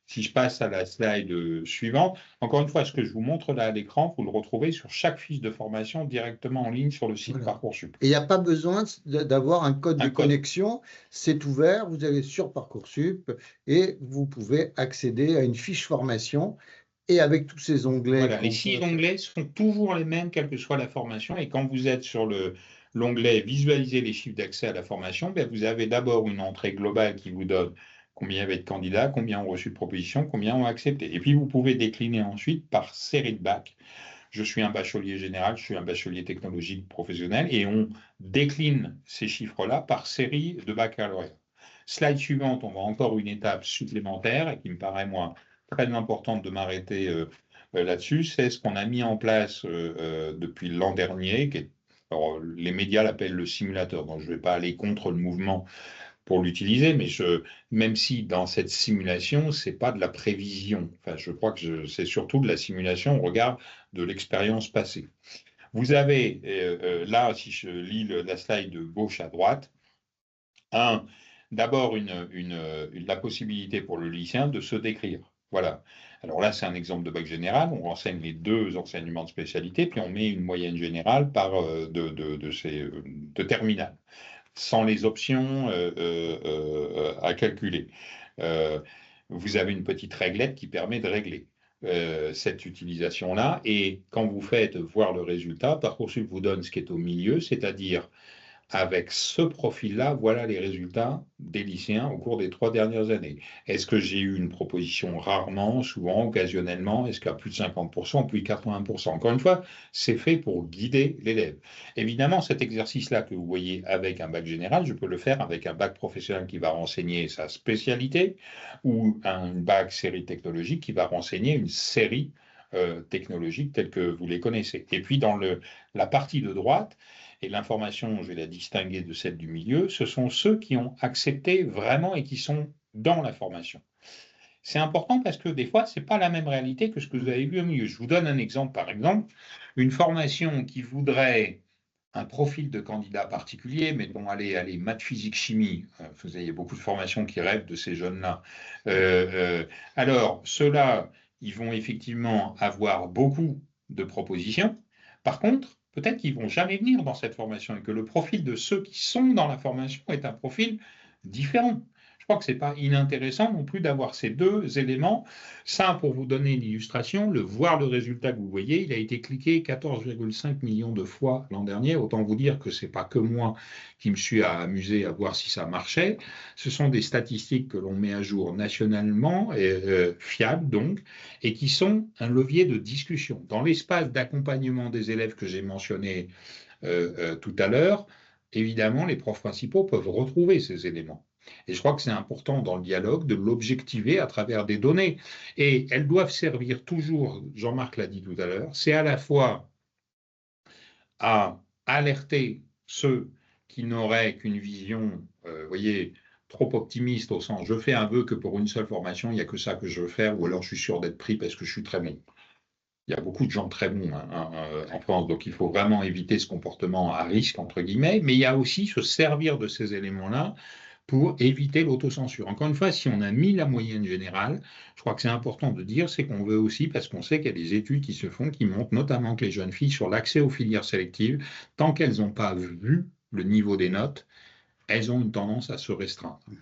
Si je passe à la slide suivante, encore une fois, ce que je vous montre là à l'écran, vous le retrouvez sur chaque fiche de formation directement en ligne sur le site Parcoursup. Et il n'y a pas besoin d'avoir un code de connexion, c'est ouvert, vous allez sur Parcoursup et vous pouvez accéder à une fiche formation. Et avec tous ces onglets. Voilà, les 6 onglets sont toujours les mêmes, quelle que soit la formation. Et quand vous êtes sur l'onglet Visualiser les chiffres d'accès à la formation, vous avez d'abord une entrée globale qui vous donne combien il y avait de candidats, combien ont reçu de propositions, combien ont accepté. Et puis, vous pouvez décliner ensuite par série de bacs. Je suis un bachelier général, je suis un bachelier technologique professionnel, et on décline ces chiffres-là par série de baccalauréat. Slide suivante, on va encore une étape supplémentaire et qui me paraît, moi, très importante de m'arrêter là-dessus, c'est ce qu'on a mis en place depuis l'an dernier, alors, les médias l'appellent le simulateur, donc je ne vais pas aller contre le mouvement pour l'utiliser, mais même si dans cette simulation, ce n'est pas de la prévision, enfin, je crois que c'est surtout de la simulation au regard de l'expérience passée. Vous avez là, si je lis la slide de gauche à droite, d'abord la possibilité pour le lycéen de se décrire. Voilà. Alors là, c'est un exemple de bac général. On renseigne les 2 enseignements de spécialité, puis on met une moyenne générale de terminale, sans les options à calculer. Vous avez une petite réglette qui permet de régler cette utilisation-là. Et quand vous faites voir le résultat, Parcoursup vous donne ce qui est au milieu, c'est-à-dire avec ce profil-là, voilà les résultats des lycéens au cours des 3 dernières années. Est-ce que j'ai eu une proposition rarement, souvent, occasionnellement? Est-ce qu'à plus de 50%, plus de 80%? Encore une fois, c'est fait pour guider l'élève. Évidemment, cet exercice-là que vous voyez avec un bac général, je peux le faire avec un bac professionnel qui va renseigner sa spécialité ou un bac série technologique qui va renseigner une série technologique telle que vous les connaissez. Et puis, dans la partie de droite, et l'information, je vais la distinguer de celle du milieu, ce sont ceux qui ont accepté vraiment et qui sont dans la formation. C'est important parce que des fois, ce n'est pas la même réalité que ce que vous avez vu au milieu. Je vous donne un exemple, par exemple, une formation qui voudrait un profil de candidat particulier, mais bon, allez, maths, physique, chimie, vous avez beaucoup de formations qui rêvent de ces jeunes-là. Alors, ceux-là, ils vont effectivement avoir beaucoup de propositions. Par contre, peut-être qu'ils ne vont jamais venir dans cette formation et que le profil de ceux qui sont dans la formation est un profil différent. Je crois que ce n'est pas inintéressant non plus d'avoir ces deux éléments. Ça, pour vous donner une illustration, voir le résultat que vous voyez, il a été cliqué 14,5 millions de fois l'an dernier. Autant vous dire que ce n'est pas que moi qui me suis amusé à voir si ça marchait. Ce sont des statistiques que l'on met à jour nationalement, fiables donc, et qui sont un levier de discussion. Dans l'espace d'accompagnement des élèves que j'ai mentionné tout à l'heure, évidemment, les profs principaux peuvent retrouver ces éléments. Et je crois que c'est important dans le dialogue de l'objectiver à travers des données. Et elles doivent servir toujours, Jean-Marc l'a dit tout à l'heure, c'est à la fois à alerter ceux qui n'auraient qu'une vision, voyez, trop optimiste au sens je fais un vœu que pour une seule formation, il n'y a que ça que je veux faire, ou alors je suis sûr d'être pris parce que je suis très bon. Il y a beaucoup de gens très bons en France, donc il faut vraiment éviter ce comportement à risque, entre guillemets, mais il y a aussi se servir de ces éléments-là pour éviter l'autocensure. Encore une fois, si on a mis la moyenne générale, je crois que c'est important de dire, c'est qu'on veut aussi, parce qu'on sait qu'il y a des études qui se font, qui montrent notamment que les jeunes filles, sur l'accès aux filières sélectives, tant qu'elles n'ont pas vu le niveau des notes, elles ont une tendance à se restreindre. Il ne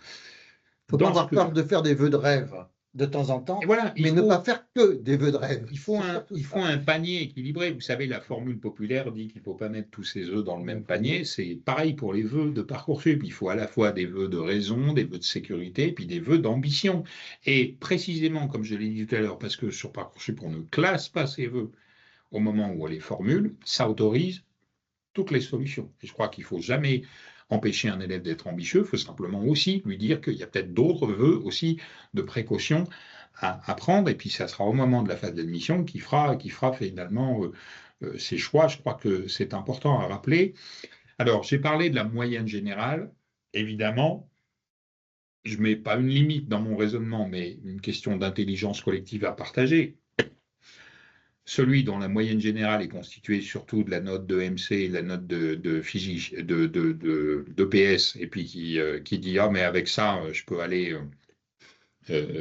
faut pas avoir peur de faire des vœux de rêve de temps en temps, voilà, mais ne pas faire que des vœux de rêve. Il faut un panier équilibré. Vous savez, la formule populaire dit qu'il ne faut pas mettre tous ses œufs dans le même panier. C'est pareil pour les vœux de Parcoursup. Il faut à la fois des vœux de raison, des vœux de sécurité, puis des vœux d'ambition. Et précisément, comme je l'ai dit tout à l'heure, parce que sur Parcoursup, on ne classe pas ses vœux au moment où on les formule, ça autorise toutes les solutions. Et je crois qu'il ne faut jamais empêcher un élève d'être ambitieux, il faut simplement aussi lui dire qu'il y a peut-être d'autres vœux aussi de précaution à prendre, et puis ça sera au moment de la phase d'admission qui fera finalement ses choix. Je crois que c'est important à rappeler. Alors, j'ai parlé de la moyenne générale, évidemment. Je ne mets pas une limite dans mon raisonnement, mais une question d'intelligence collective à partager. Celui dont la moyenne générale est constituée surtout de la note de MC et de la note de PS, et puis qui dit ah mais avec ça je peux aller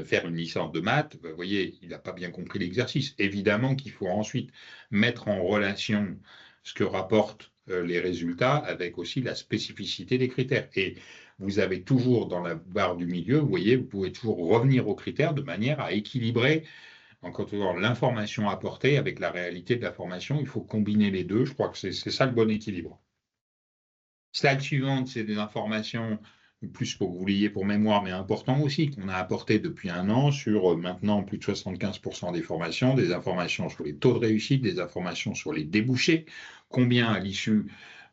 faire une licence de maths, vous voyez, il n'a pas bien compris l'exercice. Évidemment qu'il faut ensuite mettre en relation ce que rapportent les résultats avec aussi la spécificité des critères. Et vous avez toujours dans la barre du milieu, vous voyez, vous pouvez toujours revenir aux critères de manière à équilibrer encore l'information apportée avec la réalité de la formation. Il faut combiner les deux. Je crois que c'est ça le bon équilibre. Slide suivante, c'est des informations plus pour que vous l'ayez pour mémoire, mais important aussi, qu'on a apporté depuis un an sur maintenant plus de 75% des formations, des informations sur les taux de réussite, des informations sur les débouchés, combien à l'issue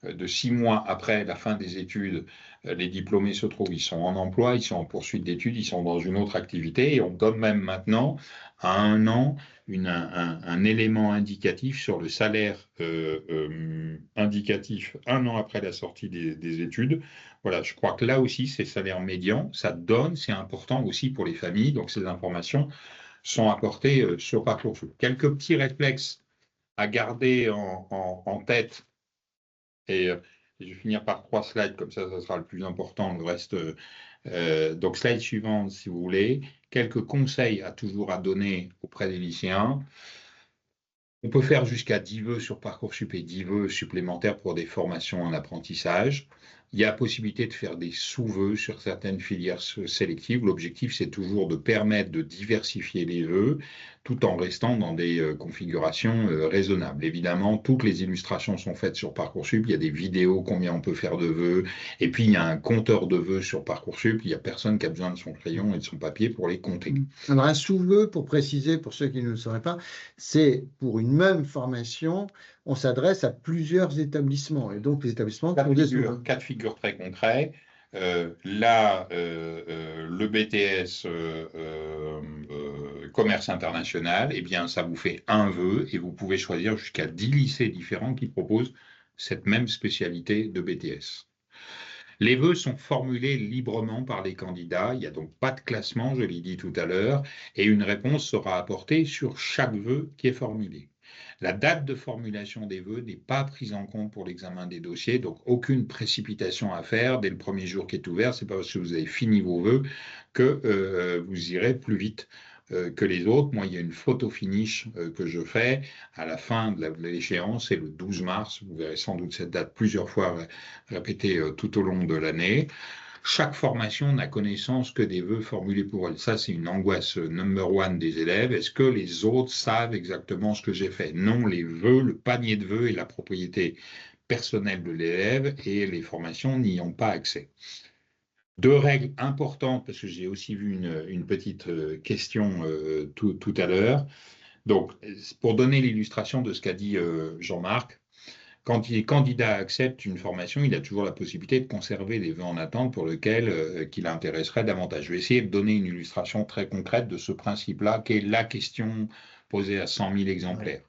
de 6 mois après la fin des études, les diplômés se trouvent, ils sont en emploi, ils sont en poursuite d'études, ils sont dans une autre activité, et on donne même maintenant, à un an, un élément indicatif sur le salaire indicatif un an après la sortie des études. Voilà, je crois que là aussi, c'est salaire médian, ça donne, c'est important aussi pour les familles, donc ces informations sont apportées sur Parcoursup. Quelques petits réflexes à garder en tête. Et je vais finir par 3 slides, comme ça sera le plus important. Le reste, donc slide suivante, si vous voulez. Quelques conseils toujours à donner auprès des lycéens. On peut faire jusqu'à 10 vœux sur Parcoursup et 10 vœux supplémentaires pour des formations en apprentissage. Il y a possibilité de faire des sous-vœux sur certaines filières sélectives. L'objectif, c'est toujours de permettre de diversifier les vœux tout en restant dans des configurations raisonnables. Évidemment, toutes les illustrations sont faites sur Parcoursup. Il y a des vidéos, combien on peut faire de vœux. Et puis, il y a un compteur de vœux sur Parcoursup. Il n'y a personne qui a besoin de son crayon et de son papier pour les compter. Alors, un sous-vœu, pour préciser, pour ceux qui ne le sauraient pas, c'est pour une même formation, on s'adresse à plusieurs établissements. Et donc, les établissements font des sous-vœux. Cas de figure très concret. Là, le BTS commerce international, eh bien, ça vous fait un vœu et vous pouvez choisir jusqu'à 10 lycées différents qui proposent cette même spécialité de BTS. Les vœux sont formulés librement par les candidats. Il n'y a donc pas de classement, je l'ai dit tout à l'heure, et une réponse sera apportée sur chaque vœu qui est formulé. La date de formulation des vœux n'est pas prise en compte pour l'examen des dossiers, donc aucune précipitation à faire dès le premier jour qui est ouvert. Ce n'est pas parce que vous avez fini vos vœux que vous irez plus vite que les autres. Moi, il y a une photo finish que je fais à la fin de l'échéance, c'est le 12 mars. Vous verrez sans doute cette date plusieurs fois répétée tout au long de l'année. Chaque formation n'a connaissance que des vœux formulés pour elle. Ça, c'est une angoisse number one des élèves. Est-ce que les autres savent exactement ce que j'ai fait? Non, les vœux, le panier de vœux est la propriété personnelle de l'élève et les formations n'y ont pas accès. Deux règles importantes, parce que j'ai aussi vu une petite question tout à l'heure. Donc, pour donner l'illustration de ce qu'a dit Jean-Marc, quand les candidats acceptent une formation, il a toujours la possibilité de conserver les vœux en attente pour lesquels qu'il intéresserait davantage. Je vais essayer de donner une illustration très concrète de ce principe-là, qui est la question posée à 100 000 exemplaires.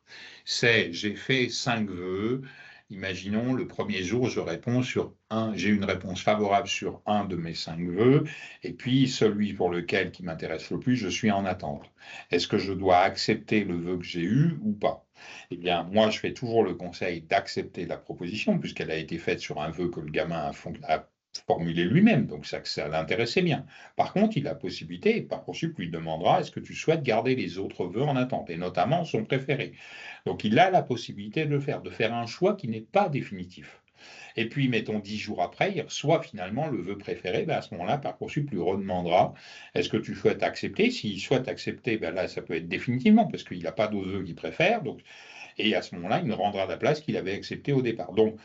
C'est, j'ai fait 5 vœux. Imaginons, le premier jour, je réponds sur j'ai une réponse favorable sur un de mes 5 vœux, et puis celui pour lequel qui m'intéresse le plus, je suis en attente. Est-ce que je dois accepter le vœu que j'ai eu ou pas? Eh bien, moi, je fais toujours le conseil d'accepter la proposition, puisqu'elle a été faite sur un vœu que le gamin a formulé lui-même, donc ça l'intéressait bien. Par contre, il a la possibilité, et Parcoursup lui demandera, est-ce que tu souhaites garder les autres vœux en attente, et notamment son préféré. Donc, il a la possibilité de le faire, de faire un choix qui n'est pas définitif. Et puis, mettons 10 jours après, il reçoit finalement le vœu préféré. Ben à ce moment-là, Parcoursup lui redemandera est-ce que tu souhaites accepter? S'il souhaite accepter, ben là, ça peut être définitivement parce qu'il n'a pas d'autres vœux qu'il préfère. Donc, et à ce moment-là, il nous rendra la place qu'il avait acceptée au départ. Donc,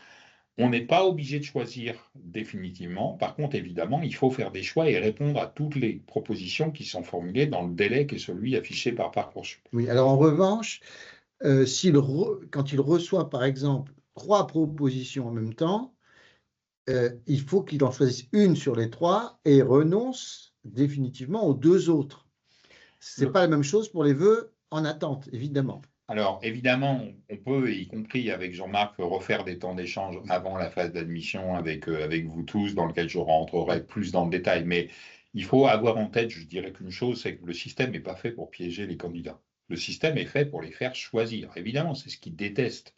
on n'est pas obligé de choisir définitivement. Par contre, évidemment, il faut faire des choix et répondre à toutes les propositions qui sont formulées dans le délai qui est celui affiché par Parcoursup. Oui, alors en revanche, quand il reçoit, par exemple, 3 propositions en même temps, il faut qu'il en choisisse une sur les 3 et renonce définitivement aux 2 autres. Ce n'est pas la même chose pour les vœux en attente, évidemment. Alors, évidemment, on peut, y compris avec Jean-Marc, refaire des temps d'échange avant la phase d'admission avec vous tous, dans lequel je rentrerai plus dans le détail. Mais il faut avoir en tête, je dirais qu'une chose, c'est que le système n'est pas fait pour piéger les candidats. Le système est fait pour les faire choisir. Évidemment, c'est ce qu'ils détestent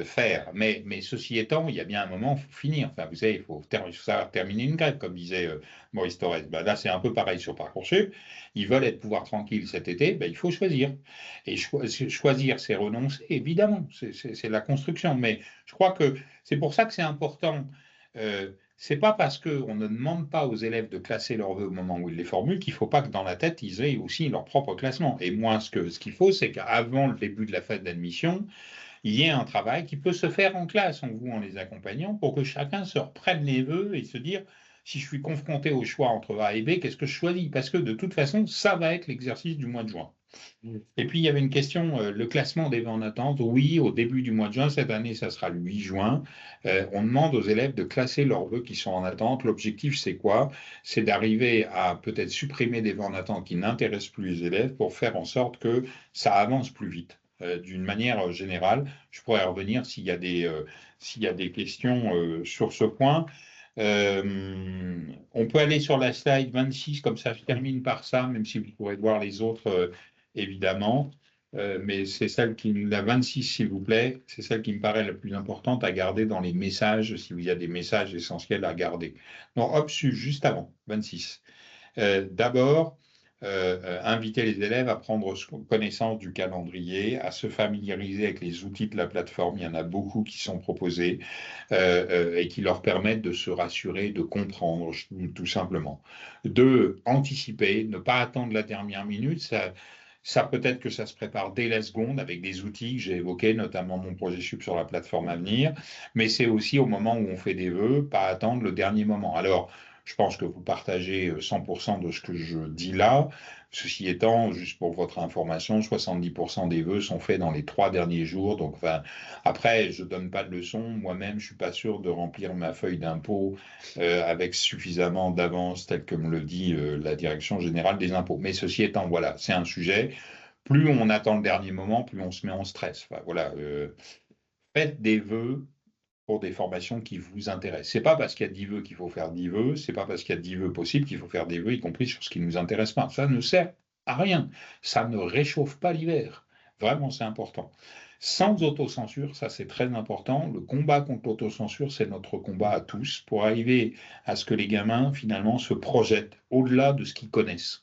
faire. Mais ceci étant, il y a bien un moment, il faut finir. Enfin, vous savez, il faut savoir terminer une grève, comme disait Maurice Thorez. Ben, là, c'est un peu pareil sur Parcoursup. Ils veulent être pouvoir tranquille cet été, ben, il faut choisir. Et choisir, c'est renoncer, évidemment. C'est la construction. Mais je crois que c'est pour ça que c'est important. C'est pas parce qu'on ne demande pas aux élèves de classer leurs vœux au moment où ils les formulent qu'il ne faut pas que dans la tête, ils aient aussi leur propre classement. Et moi, ce qu'il faut, c'est qu'avant le début de la phase d'admission, il y ait un travail qui peut se faire en classe, en les accompagnant, pour que chacun se reprenne les vœux et se dire, si je suis confronté au choix entre A et B, qu'est-ce que je choisis? Parce que de toute façon, ça va être l'exercice du mois de juin. Et puis, il y avait une question, le classement des vœux en attente. Oui, au début du mois de juin, cette année, ça sera le 8 juin. On demande aux élèves de classer leurs vœux qui sont en attente. L'objectif, c'est quoi? C'est d'arriver à peut-être supprimer des vœux en attente qui n'intéressent plus les élèves pour faire en sorte que ça avance plus vite. D'une manière générale, je pourrais revenir s'il y a des questions sur ce point. On peut aller sur la slide 26, comme ça je termine par ça, même si vous pourrez voir les autres évidemment. Mais c'est la 26, s'il vous plaît, c'est celle qui me paraît la plus importante à garder dans les messages, s'il y a des messages essentiels à garder. Non, hop, juste avant, 26. D'abord, inviter les élèves à prendre connaissance du calendrier, à se familiariser avec les outils de la plateforme. Il y en a beaucoup qui sont proposés et qui leur permettent de se rassurer, de comprendre tout simplement. De anticiper, ne pas attendre la dernière minute. Ça peut-être que ça se prépare dès la seconde avec des outils que j'ai évoqués, notamment mon projet Sup sur la plateforme Avenir, mais c'est aussi au moment où on fait des vœux, pas attendre le dernier moment. Alors, je pense que vous partagez 100% de ce que je dis là. Ceci étant, juste pour votre information, 70% des vœux sont faits dans les 3 derniers jours. Donc, enfin, après, je ne donne pas de leçon. Moi-même, je ne suis pas sûr de remplir ma feuille d'impôt avec suffisamment d'avance, tel que me le dit la Direction générale des impôts. Mais ceci étant, voilà, c'est un sujet. Plus on attend le dernier moment, plus on se met en stress. Enfin, voilà, faites des vœux pour des formations qui vous intéressent. C'est pas parce qu'il y a 10 vœux qu'il faut faire 10 vœux, c'est pas parce qu'il y a 10 vœux possibles qu'il faut faire des vœux, y compris sur ce qui ne nous intéresse pas. Ça ne sert à rien. Ça ne réchauffe pas l'hiver. Vraiment, c'est important. Sans autocensure, ça c'est très important. Le combat contre l'autocensure, c'est notre combat à tous pour arriver à ce que les gamins, finalement, se projettent au-delà de ce qu'ils connaissent.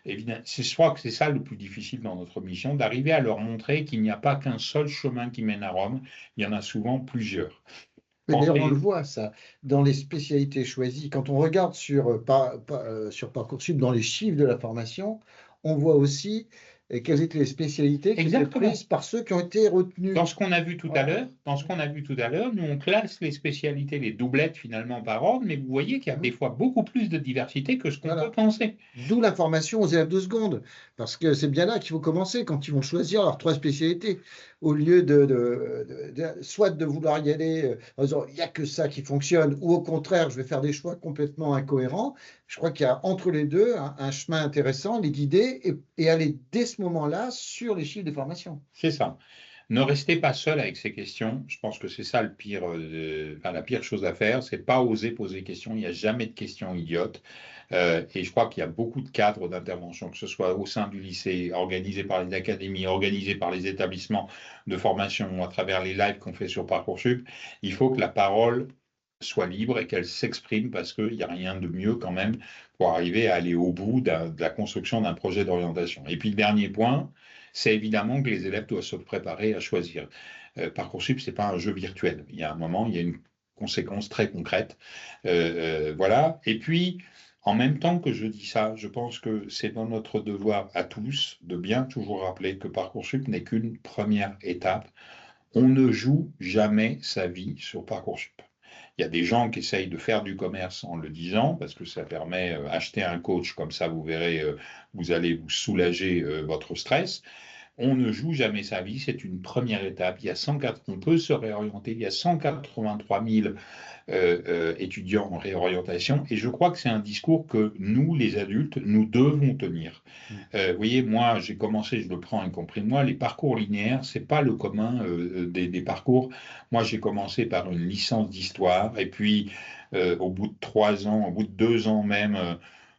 évidemment, je crois que c'est ça le plus difficile dans notre mission, d'arriver à leur montrer qu'il n'y a pas qu'un seul chemin qui mène à Rome, il y en a souvent plusieurs. Mais d'ailleurs, on le voit, ça, dans les spécialités choisies. Quand on regarde sur Parcoursup, dans les chiffres de la formation, on voit aussi quelles étaient les spécialités qui étaient prises par ceux qui ont été retenus. Dans ce qu'on a vu tout à l'heure, nous on classe les spécialités, les doublettes finalement par ordre, mais vous voyez qu'il y a des fois beaucoup plus de diversité que ce qu'on peut penser. D'où l'information aux élèves de seconde, parce que c'est bien là qu'il faut commencer quand ils vont choisir leurs 3 spécialités, au lieu soit de vouloir y aller en disant il n'y a que ça qui fonctionne, ou au contraire je vais faire des choix complètement incohérents. Je crois qu'il y a entre les deux un chemin intéressant, les guider et aller dès ce moment-là sur les chiffres de formation. C'est ça. Ne restez pas seul avec ces questions. Je pense que c'est ça la pire chose à faire, c'est pas oser poser des questions. Il n'y a jamais de questions idiotes. Et je crois qu'il y a beaucoup de cadres d'intervention, que ce soit au sein du lycée, organisés par les académies, organisés par les établissements de formation, à travers les lives qu'on fait sur Parcoursup. Il faut que la parole soit libre et qu'elle s'exprime, parce qu'il n'y a rien de mieux quand même pour arriver à aller au bout de la construction d'un projet d'orientation. Et puis le dernier point, c'est évidemment que les élèves doivent se préparer à choisir. Parcoursup, ce n'est pas un jeu virtuel. Il y a un moment, il y a une conséquence très concrète. Voilà. Et puis, en même temps que je dis ça, je pense que c'est dans notre devoir à tous de bien toujours rappeler que Parcoursup n'est qu'une première étape. On ne joue jamais sa vie sur Parcoursup. Il y a des gens qui essayent de faire du commerce en le disant, parce que ça permet d'acheter un coach, comme ça vous verrez, vous allez vous soulager votre stress. On ne joue jamais sa vie, c'est une première étape. On peut se réorienter, il y a 183 000 étudiants en réorientation, et je crois que c'est un discours que nous, les adultes, nous devons tenir. Vous voyez, moi, j'ai commencé, je le prends y compris moi, les parcours linéaires, c'est pas le commun des parcours. Moi, j'ai commencé par une licence d'histoire, et puis au bout de 3 ans, au bout de 2 ans même,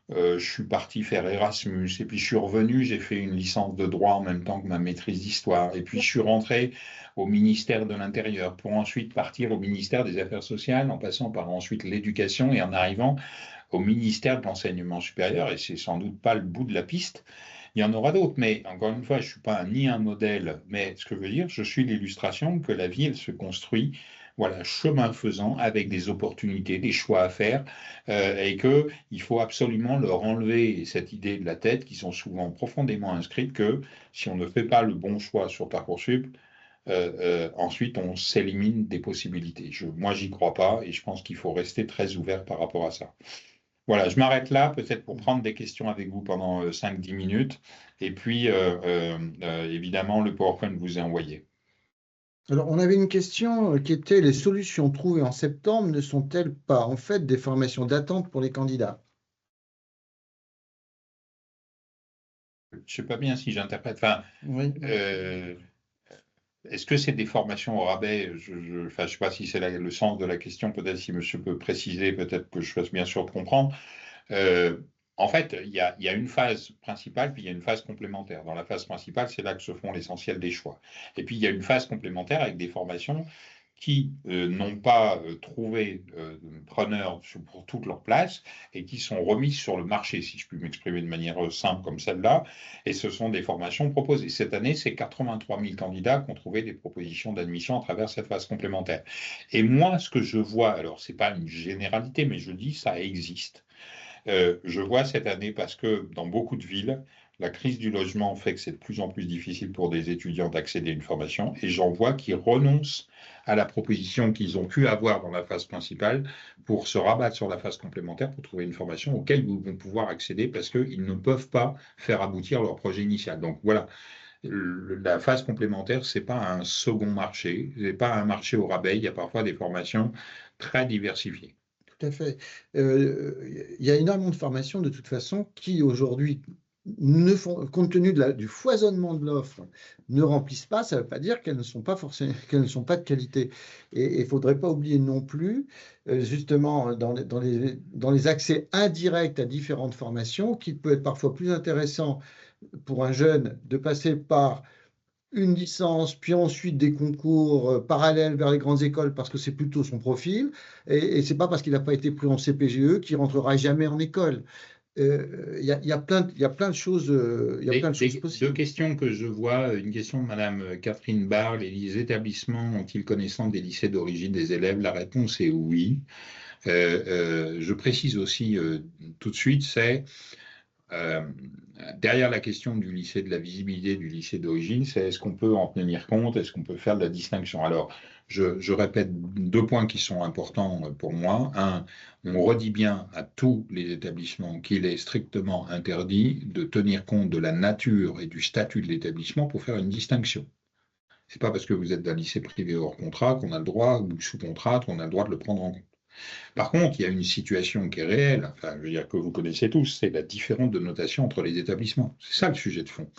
je suis parti faire Erasmus, et puis je suis revenu, j'ai fait une licence de droit en même temps que ma maîtrise d'histoire, et puis je suis rentré au ministère de l'Intérieur pour ensuite partir au ministère des Affaires sociales, en passant par ensuite l'éducation et en arrivant au ministère de l'Enseignement supérieur, et c'est sans doute pas le bout de la piste. Il y en aura d'autres, mais encore une fois, je ne suis pas ni un modèle, mais ce que je veux dire, je suis l'illustration que la vie, elle se construit, voilà, chemin faisant, avec des opportunités, des choix à faire, et qu'il faut absolument leur enlever cette idée de la tête, qui sont souvent profondément inscrites, que si on ne fait pas le bon choix sur Parcoursup, ensuite on s'élimine des possibilités. Moi, j'y crois pas, et je pense qu'il faut rester très ouvert par rapport à ça. Voilà, je m'arrête là, peut-être pour prendre des questions avec vous pendant 5-10 minutes. Et puis, évidemment, le PowerPoint vous est envoyé. Alors, on avait une question qui était: les solutions trouvées en septembre ne sont-elles pas en fait des formations d'attente pour les candidats? Je ne sais pas bien si j'interprète. Enfin, Oui. Est-ce que c'est des formations au rabais? Je ne sais pas si c'est le sens de la question. Peut-être si monsieur peut préciser, peut-être que je fasse bien sûr de comprendre. En fait, il y a une phase principale, puis il y a une phase complémentaire. Dans la phase principale, c'est là que se font l'essentiel des choix. Et puis, il y a une phase complémentaire avec des formations qui n'ont pas trouvé preneur pour toute leur place et qui sont remises sur le marché, si je puis m'exprimer de manière simple comme celle-là. Et ce sont des formations proposées. Cette année, c'est 83 000 candidats qui ont trouvé des propositions d'admission à travers cette phase complémentaire. Et moi, ce que je vois, alors ce n'est pas une généralité, mais je dis ça existe. Je vois cette année, parce que dans beaucoup de villes, la crise du logement fait que c'est de plus en plus difficile pour des étudiants d'accéder à une formation, et j'en vois qui renoncent à la proposition qu'ils ont pu avoir dans la phase principale pour se rabattre sur la phase complémentaire pour trouver une formation auquel ils vont pouvoir accéder, parce qu'ils ne peuvent pas faire aboutir leur projet initial. Donc voilà, la phase complémentaire, ce n'est pas un second marché, ce n'est pas un marché au rabais, il y a parfois des formations très diversifiées. Tout à fait. Il y a énormément de formations, de toute façon, qui aujourd'hui compte tenu du foisonnement de l'offre, ne remplissent pas. Ça ne veut pas dire qu'elles ne sont pas forcément, qu'elles ne sont pas de qualité. Et il ne faudrait pas oublier non plus, justement, dans les accès indirects à différentes formations, qu'il peut être parfois plus intéressant pour un jeune de passer par une licence, puis ensuite des concours parallèles vers les grandes écoles, parce que c'est plutôt son profil, et c'est pas parce qu'il n'a pas été pris en CPGE qu'il rentrera jamais en école. y a plein de choses, Deux possibles. questions que je vois. Une question de Madame Catherine Barre. Les établissements ont-ils connaissance des lycées d'origine des élèves? La réponse est oui. Je précise aussi tout de suite, c'est euh, derrière la question du lycée, de la visibilité du lycée d'origine, c'est est-ce qu'on peut en tenir compte, est-ce qu'on peut faire de la distinction? Alors, je répète deux points qui sont importants pour moi. Un, on redit bien à tous les établissements qu'il est strictement interdit de tenir compte de la nature et du statut de l'établissement pour faire une distinction. C'est pas parce que vous êtes d'un lycée privé hors contrat qu'on a le droit, ou sous contrat, qu'on a le droit de le prendre en compte. Par contre, il y a une situation qui est réelle, enfin, je veux dire que vous connaissez tous, c'est la différence de notation entre les établissements. C'est ça le sujet de fond.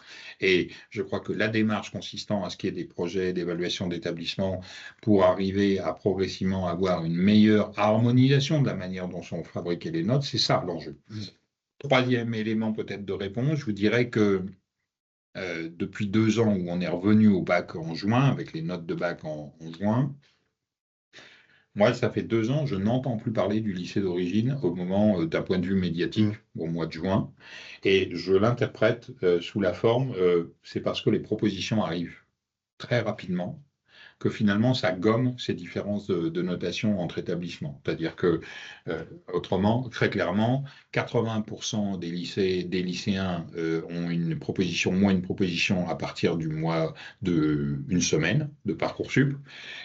Et je crois que la démarche consistant à ce qu'il y ait des projets d'évaluation d'établissement pour arriver à progressivement avoir une meilleure harmonisation de la manière dont sont fabriquées les notes, c'est ça l'enjeu. Troisième élément peut-être de réponse, je vous dirais que depuis 2 ans où on est revenu au bac en juin, avec les notes de bac en juin, moi, ça fait 2 ans, je n'entends plus parler du lycée d'origine au moment d'un point de vue médiatique, au mois de juin. Et je l'interprète sous la forme, c'est parce que les propositions arrivent très rapidement que finalement, ça gomme ces différences de notation entre établissements. C'est-à-dire que, autrement, très clairement, 80% des lycéens ont une proposition, moins une proposition à partir du mois de une semaine de Parcoursup.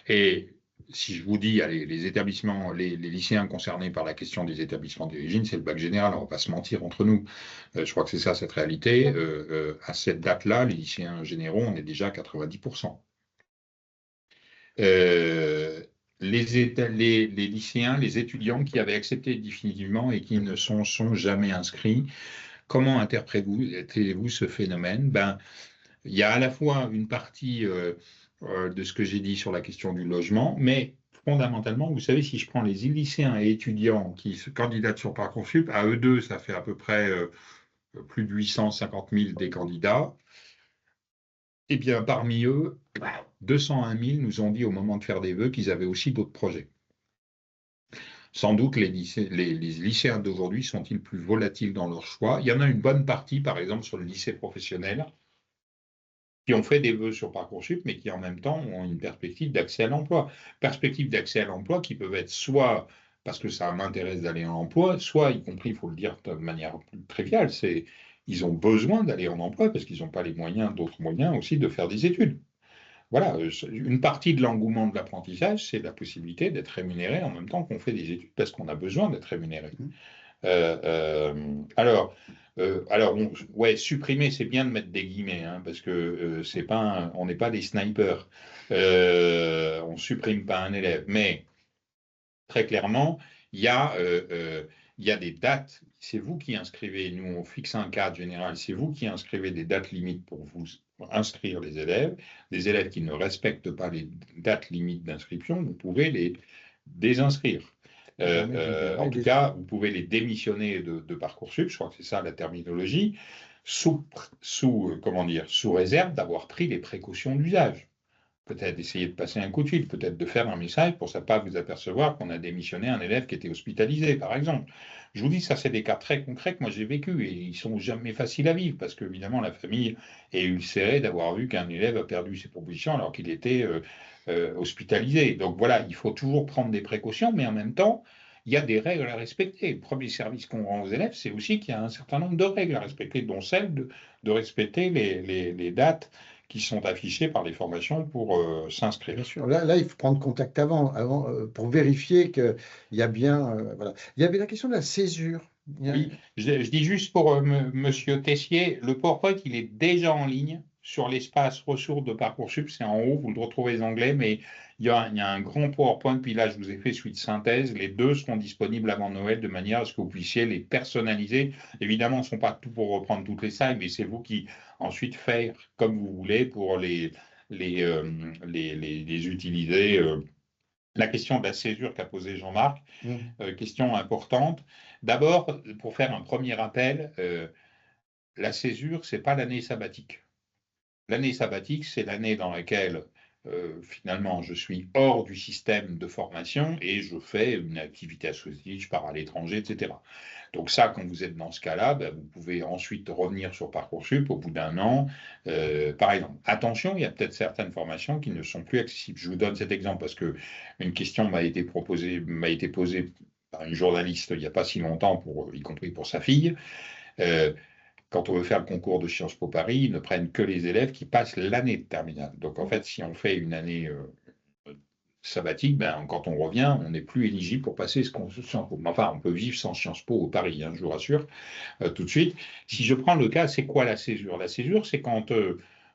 Et si je vous dis, allez, les établissements, les lycéens concernés par la question des établissements d'origine, c'est le bac général, on ne va pas se mentir entre nous. Je crois que c'est ça cette réalité. À cette date-là, les lycéens généraux, on est déjà à 90%. Les lycéens, les étudiants qui avaient accepté définitivement et qui ne sont jamais inscrits, comment interprétez-vous ce phénomène? Ben, il y a à la fois une partie de ce que j'ai dit sur la question du logement, mais fondamentalement, vous savez, si je prends les lycéens et étudiants qui se candidatent sur Parcoursup, à eux deux, ça fait à peu près plus de 850 000 des candidats. Eh bien, parmi eux, 201 000 nous ont dit au moment de faire des vœux qu'ils avaient aussi d'autres projets. Sans doute, les lycéens d'aujourd'hui sont-ils plus volatiles dans leur choix? Il y en a une bonne partie, par exemple, sur le lycée professionnel, qui ont fait des vœux sur Parcoursup, mais qui en même temps ont une perspective d'accès à l'emploi. Perspective d'accès à l'emploi qui peuvent être soit parce que ça m'intéresse d'aller en emploi, soit, y compris, il faut le dire de manière plus triviale, c'est ils ont besoin d'aller en emploi parce qu'ils n'ont pas les moyens, d'autres moyens aussi, de faire des études. Voilà, une partie de l'engouement de l'apprentissage, c'est la possibilité d'être rémunéré en même temps qu'on fait des études parce qu'on a besoin d'être rémunéré. Alors bon, ouais, supprimer, c'est bien de mettre des guillemets, hein, parce que c'est pas on n'est pas des snipers. On supprime pas un élève, mais très clairement, il y a, il y a des dates. C'est vous qui inscrivez. Nous, on fixe un cadre général. C'est vous qui inscrivez des dates limites pour vous inscrire les élèves. Des élèves qui ne respectent pas les dates limites d'inscription, vous pouvez les désinscrire. En tout cas, vous pouvez les démissionner de Parcoursup, je crois que c'est ça la terminologie, comment dire, sous réserve d'avoir pris les précautions d'usage. Peut-être essayer de passer un coup de fil, peut-être de faire un message pour ne pas vous apercevoir qu'on a démissionné un élève qui était hospitalisé, par exemple. Je vous dis, ça, c'est des cas très concrets que moi j'ai vécu et ils sont jamais faciles à vivre parce qu'évidemment, la famille est ulcérée d'avoir vu qu'un élève a perdu ses propositions alors qu'il était hospitalisé. Donc voilà, il faut toujours prendre des précautions, mais en même temps, il y a des règles à respecter. Le premier service qu'on rend aux élèves, c'est aussi qu'il y a un certain nombre de règles à respecter, dont celle de respecter les dates qui sont affichées par les formations pour s'inscrire. Bien sûr. Là, il faut prendre contact avant pour vérifier qu'il y a bien. Voilà. Il y avait la question de la césure. Oui, je dis juste pour Monsieur Tessier, le PowerPoint, il est déjà en ligne sur l'espace ressources de Parcoursup. C'est en haut, vous le retrouvez en anglais, mais il y a un grand PowerPoint. Puis là, je vous ai fait suite synthèse. Les deux seront disponibles avant Noël de manière à ce que vous puissiez les personnaliser. Évidemment, ce ne sont pas tout pour reprendre toutes les slides, mais c'est vous qui ensuite faire comme vous voulez pour les utiliser. La question de la césure qu'a posée Jean-Marc, question importante. D'abord, pour faire un premier rappel, la césure, ce n'est pas l'année sabbatique. L'année sabbatique, c'est l'année dans laquelle finalement, je suis hors du système de formation et je fais une activité associée, je pars à l'étranger, etc. Donc ça, quand vous êtes dans ce cas-là, ben, vous pouvez ensuite revenir sur Parcoursup au bout d'un an. Par exemple, attention, il y a peut-être certaines formations qui ne sont plus accessibles. Je vous donne cet exemple parce que une question m'a été posée par une journaliste il n'y a pas si longtemps, y compris pour sa fille. Euh, Quand on veut faire le concours de Sciences Po Paris, ils ne prennent que les élèves qui passent l'année de terminale. Donc en fait, si on fait une année sabbatique, ben, quand on revient, on n'est plus éligible pour passer Sciences Po. Enfin, on peut vivre sans Sciences Po au Paris, hein, je vous rassure, tout de suite. Si je prends le cas, c'est quoi la césure? La césure, c'est quand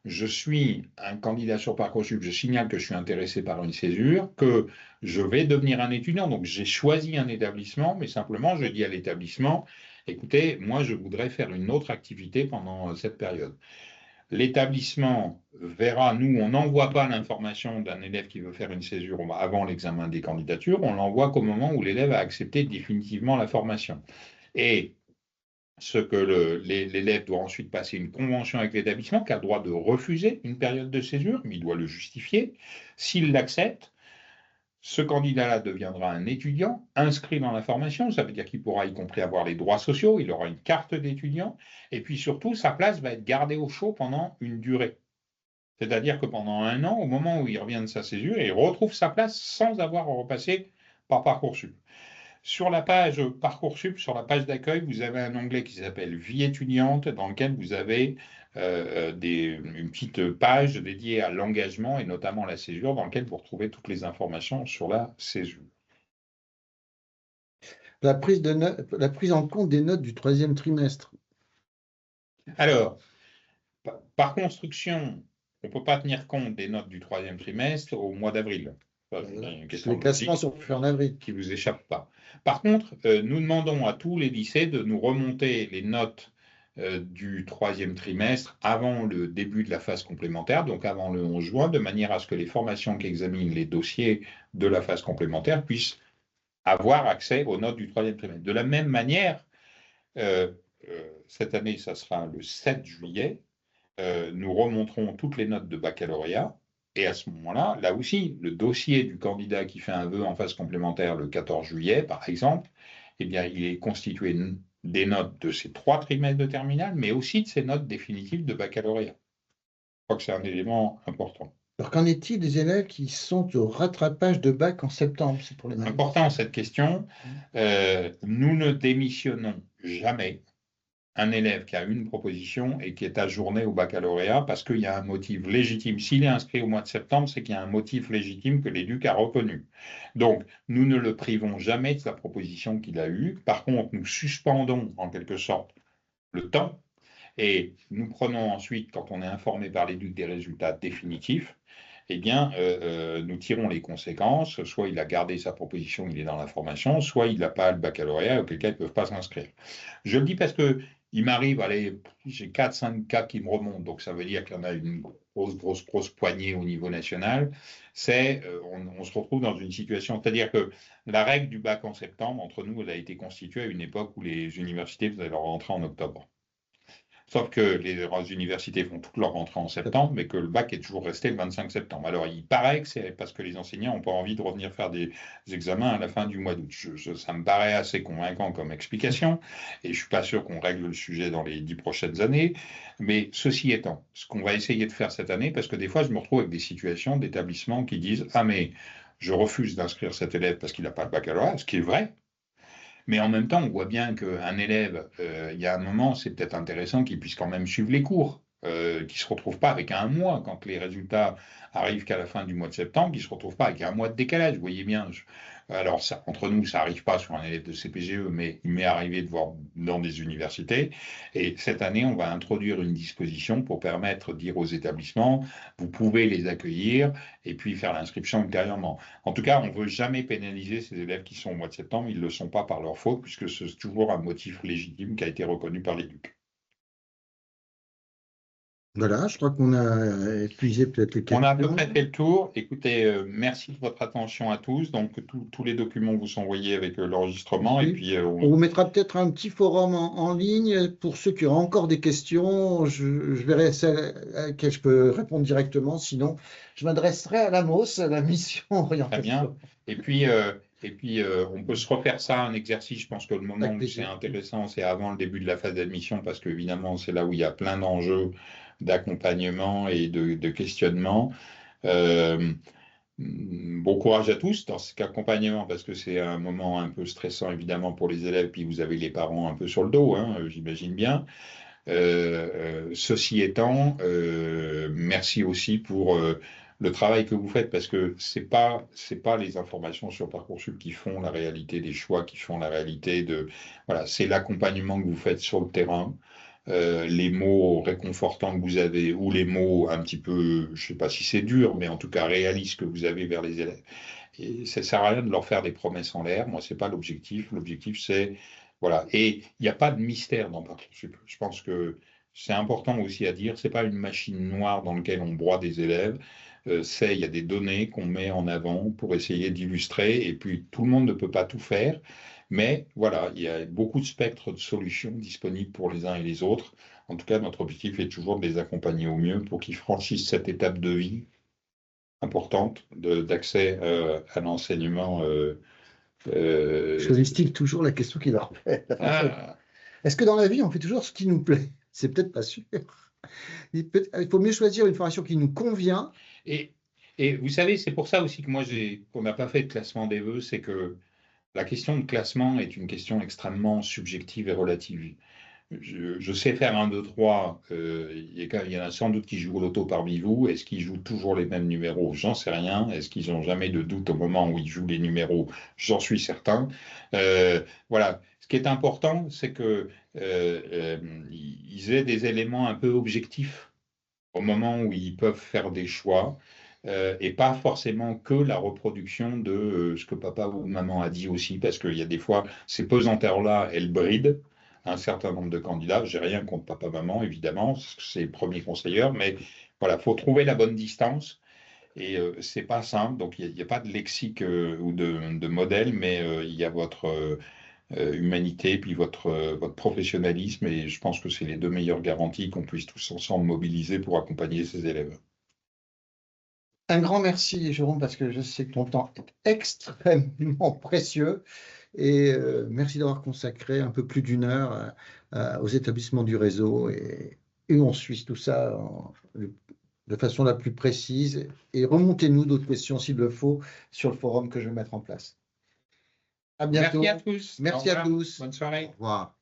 je suis un candidat sur Parcoursup, je signale que je suis intéressé par une césure, que je vais devenir un étudiant. Donc j'ai choisi un établissement, mais simplement je dis à l'établissement, écoutez, moi je voudrais faire une autre activité pendant cette période. L'établissement verra, nous, on n'envoie pas l'information d'un élève qui veut faire une césure avant l'examen des candidatures, on l'envoie qu'au moment où l'élève a accepté définitivement la formation. Et ce que l'élève doit ensuite passer une convention avec l'établissement qui a le droit de refuser une période de césure, mais il doit le justifier. S'il l'accepte, ce candidat-là deviendra un étudiant inscrit dans la formation, ça veut dire qu'il pourra y compris avoir les droits sociaux, il aura une carte d'étudiant, et puis surtout, sa place va être gardée au chaud pendant une durée. C'est-à-dire que pendant un an, au moment où il revient de sa césure, il retrouve sa place sans avoir repassé par Parcoursup. Sur la page Parcoursup, sur la page d'accueil, vous avez un onglet qui s'appelle Vie étudiante, dans lequel vous avez une petite page dédiée à l'engagement et notamment la césure, dans laquelle vous retrouvez toutes les informations sur la césure. La prise en compte des notes du 3e trimestre. Alors, par construction, on ne peut pas tenir compte des notes du 3e trimestre au mois d'avril. Les classements sont faits en avril. Qui ne vous échappe pas. Par contre, nous demandons à tous les lycées de nous remonter les notes du 3e trimestre avant le début de la phase complémentaire, donc avant le 11 juin, de manière à ce que les formations qui examinent les dossiers de la phase complémentaire puissent avoir accès aux notes du 3e trimestre. De la même manière, cette année, ça sera le 7 juillet, nous remonterons toutes les notes de baccalauréat. Et à ce moment-là, là aussi, le dossier du candidat qui fait un vœu en phase complémentaire le 14 juillet, par exemple, eh bien, il est constitué des notes de ces 3 trimestres de terminale, mais aussi de ces notes définitives de baccalauréat. Je crois que c'est un élément important. Alors, qu'en est-il des élèves qui sont au rattrapage de bac en septembre? C'est pour les mêmes. Important cette question. Nous ne démissionnons jamais un élève qui a une proposition et qui est ajourné au baccalauréat parce qu'il y a un motif légitime. S'il est inscrit au mois de septembre, c'est qu'il y a un motif légitime que l'éduc a reconnu. Donc, nous ne le privons jamais de sa proposition qu'il a eue. Par contre, nous suspendons en quelque sorte le temps et nous prenons ensuite, quand on est informé par l'éduc des résultats définitifs, eh bien, nous tirons les conséquences. Soit il a gardé sa proposition, il est dans la formation, soit il n'a pas le baccalauréat, auquel cas ils ne peuvent pas s'inscrire. Je le dis parce que il m'arrive, allez, j'ai 4-5 cas qui me remontent, donc ça veut dire qu'il y en a une grosse poignée au niveau national. On se retrouve dans une situation, c'est-à-dire que la règle du bac en septembre, entre nous, elle a été constituée à une époque où les universités faisaient leur rentrée en octobre. Sauf que les universités font toute leur rentrée en septembre, mais que le bac est toujours resté le 25 septembre. Alors, il paraît que c'est parce que les enseignants n'ont pas envie de revenir faire des examens à la fin du mois d'août. Ça me paraît assez convaincant comme explication, et je ne suis pas sûr qu'on règle le sujet dans les 10 prochaines années. Mais ceci étant, ce qu'on va essayer de faire cette année, parce que des fois, je me retrouve avec des situations d'établissements qui disent « Ah, mais je refuse d'inscrire cet élève parce qu'il n'a pas le baccalauréat », ce qui est vrai. Mais en même temps, on voit bien qu'un élève, il y a un moment, c'est peut-être intéressant qu'il puisse quand même suivre les cours, qu'il ne se retrouve pas avec un mois, quand les résultats arrivent qu'à la fin du mois de septembre, qu'il ne se retrouve pas avec un mois de décalage. Vous voyez bien. Alors, ça, entre nous, ça n'arrive pas sur un élève de CPGE, mais il m'est arrivé de voir dans des universités. Et cette année, on va introduire une disposition pour permettre de dire aux établissements, vous pouvez les accueillir et puis faire l'inscription ultérieurement. En tout cas, on ne veut jamais pénaliser ces élèves qui sont au mois de septembre. Ils ne le sont pas par leur faute, puisque c'est toujours un motif légitime qui a été reconnu par l'éduc. Voilà, je crois qu'on a épuisé peut-être les On a à peu questions. près fait le tour. Écoutez, merci de votre attention à tous. Donc, tous les documents vous sont envoyés avec l'enregistrement. Et Merci. puis, On vous mettra peut-être un petit forum en ligne pour ceux qui ont encore des questions. Je verrai celles à laquelle je peux répondre directement. Sinon, je m'adresserai à la MOS, à la mission très bien. orientation. On peut se refaire ça, un exercice. Je pense que le moment Avec où c'est plaisir. intéressant, c'est avant le début de la phase d'admission, parce qu'évidemment, c'est là où il y a plein d'enjeux d'accompagnement et de questionnement. Euh, Bon courage à tous dans cet accompagnement, parce que c'est un moment un peu stressant, évidemment, pour les élèves, puis vous avez les parents un peu sur le dos, hein, j'imagine bien. Ceci étant, merci aussi pour le travail que vous faites, parce que c'est pas les informations sur Parcoursup qui font la réalité des choix, qui font la réalité de, voilà, c'est l'accompagnement que vous faites sur le terrain. Les mots réconfortants que vous avez, ou les mots un petit peu, je sais pas si c'est dur, mais en tout cas réalistes que vous avez vers les élèves. Et ça sert à rien de leur faire des promesses en l'air. Moi, c'est pas l'objectif. L'objectif, c'est, voilà. Et il n'y a pas de mystère dans Parcoursup. Je pense que c'est important aussi à dire. C'est pas une machine noire dans laquelle on broie des élèves. Il y a des données qu'on met en avant pour essayer d'illustrer. Et puis, tout le monde ne peut pas tout faire. Mais voilà, il y a beaucoup de spectres de solutions disponibles pour les uns et les autres. En tout cas, notre objectif est toujours de les accompagner au mieux pour qu'ils franchissent cette étape de vie importante d'accès à l'enseignement. Je distille toujours la question qui leur plaît. Ah, Est-ce que dans la vie, on fait toujours ce qui nous plaît? C'est peut-être pas sûr. Il faut mieux choisir une formation qui nous convient. et, et vous savez, c'est pour ça aussi que qu'on n'a pas fait de classement des vœux, c'est que la question de classement est une question extrêmement subjective et relative. Je sais faire un, 2, 3. Il y en a sans doute qui jouent au loto parmi vous. Est-ce qu'ils jouent toujours les mêmes numéros? J'en sais rien. Est-ce qu'ils n'ont jamais de doute au moment où ils jouent les numéros? J'en suis certain. Voilà. Ce qui est important, c'est que ils aient des éléments un peu objectifs au moment où ils peuvent faire des choix. Et pas forcément que la reproduction de ce que papa ou maman a dit aussi, parce qu'il y a des fois, ces pesanteurs-là, elles brident un certain nombre de candidats. J'ai rien contre papa-maman, évidemment, c'est les premiers conseilleurs, mais voilà, faut trouver la bonne distance. Et c'est pas simple, donc il n'y a, pas de lexique ou de modèle, mais il y a votre humanité, puis votre professionnalisme, et je pense que c'est les deux meilleures garanties qu'on puisse tous ensemble mobiliser pour accompagner ces élèves. Un grand merci, Jérôme, parce que je sais que ton temps est extrêmement précieux. Et merci d'avoir consacré un peu plus d'1 heure aux établissements du réseau. Et on suit tout ça de façon la plus précise. Et remontez-nous d'autres questions s'il le faut sur le forum que je vais mettre en place. À bientôt. Merci à tous. Merci à tous. Bonne soirée. Au revoir.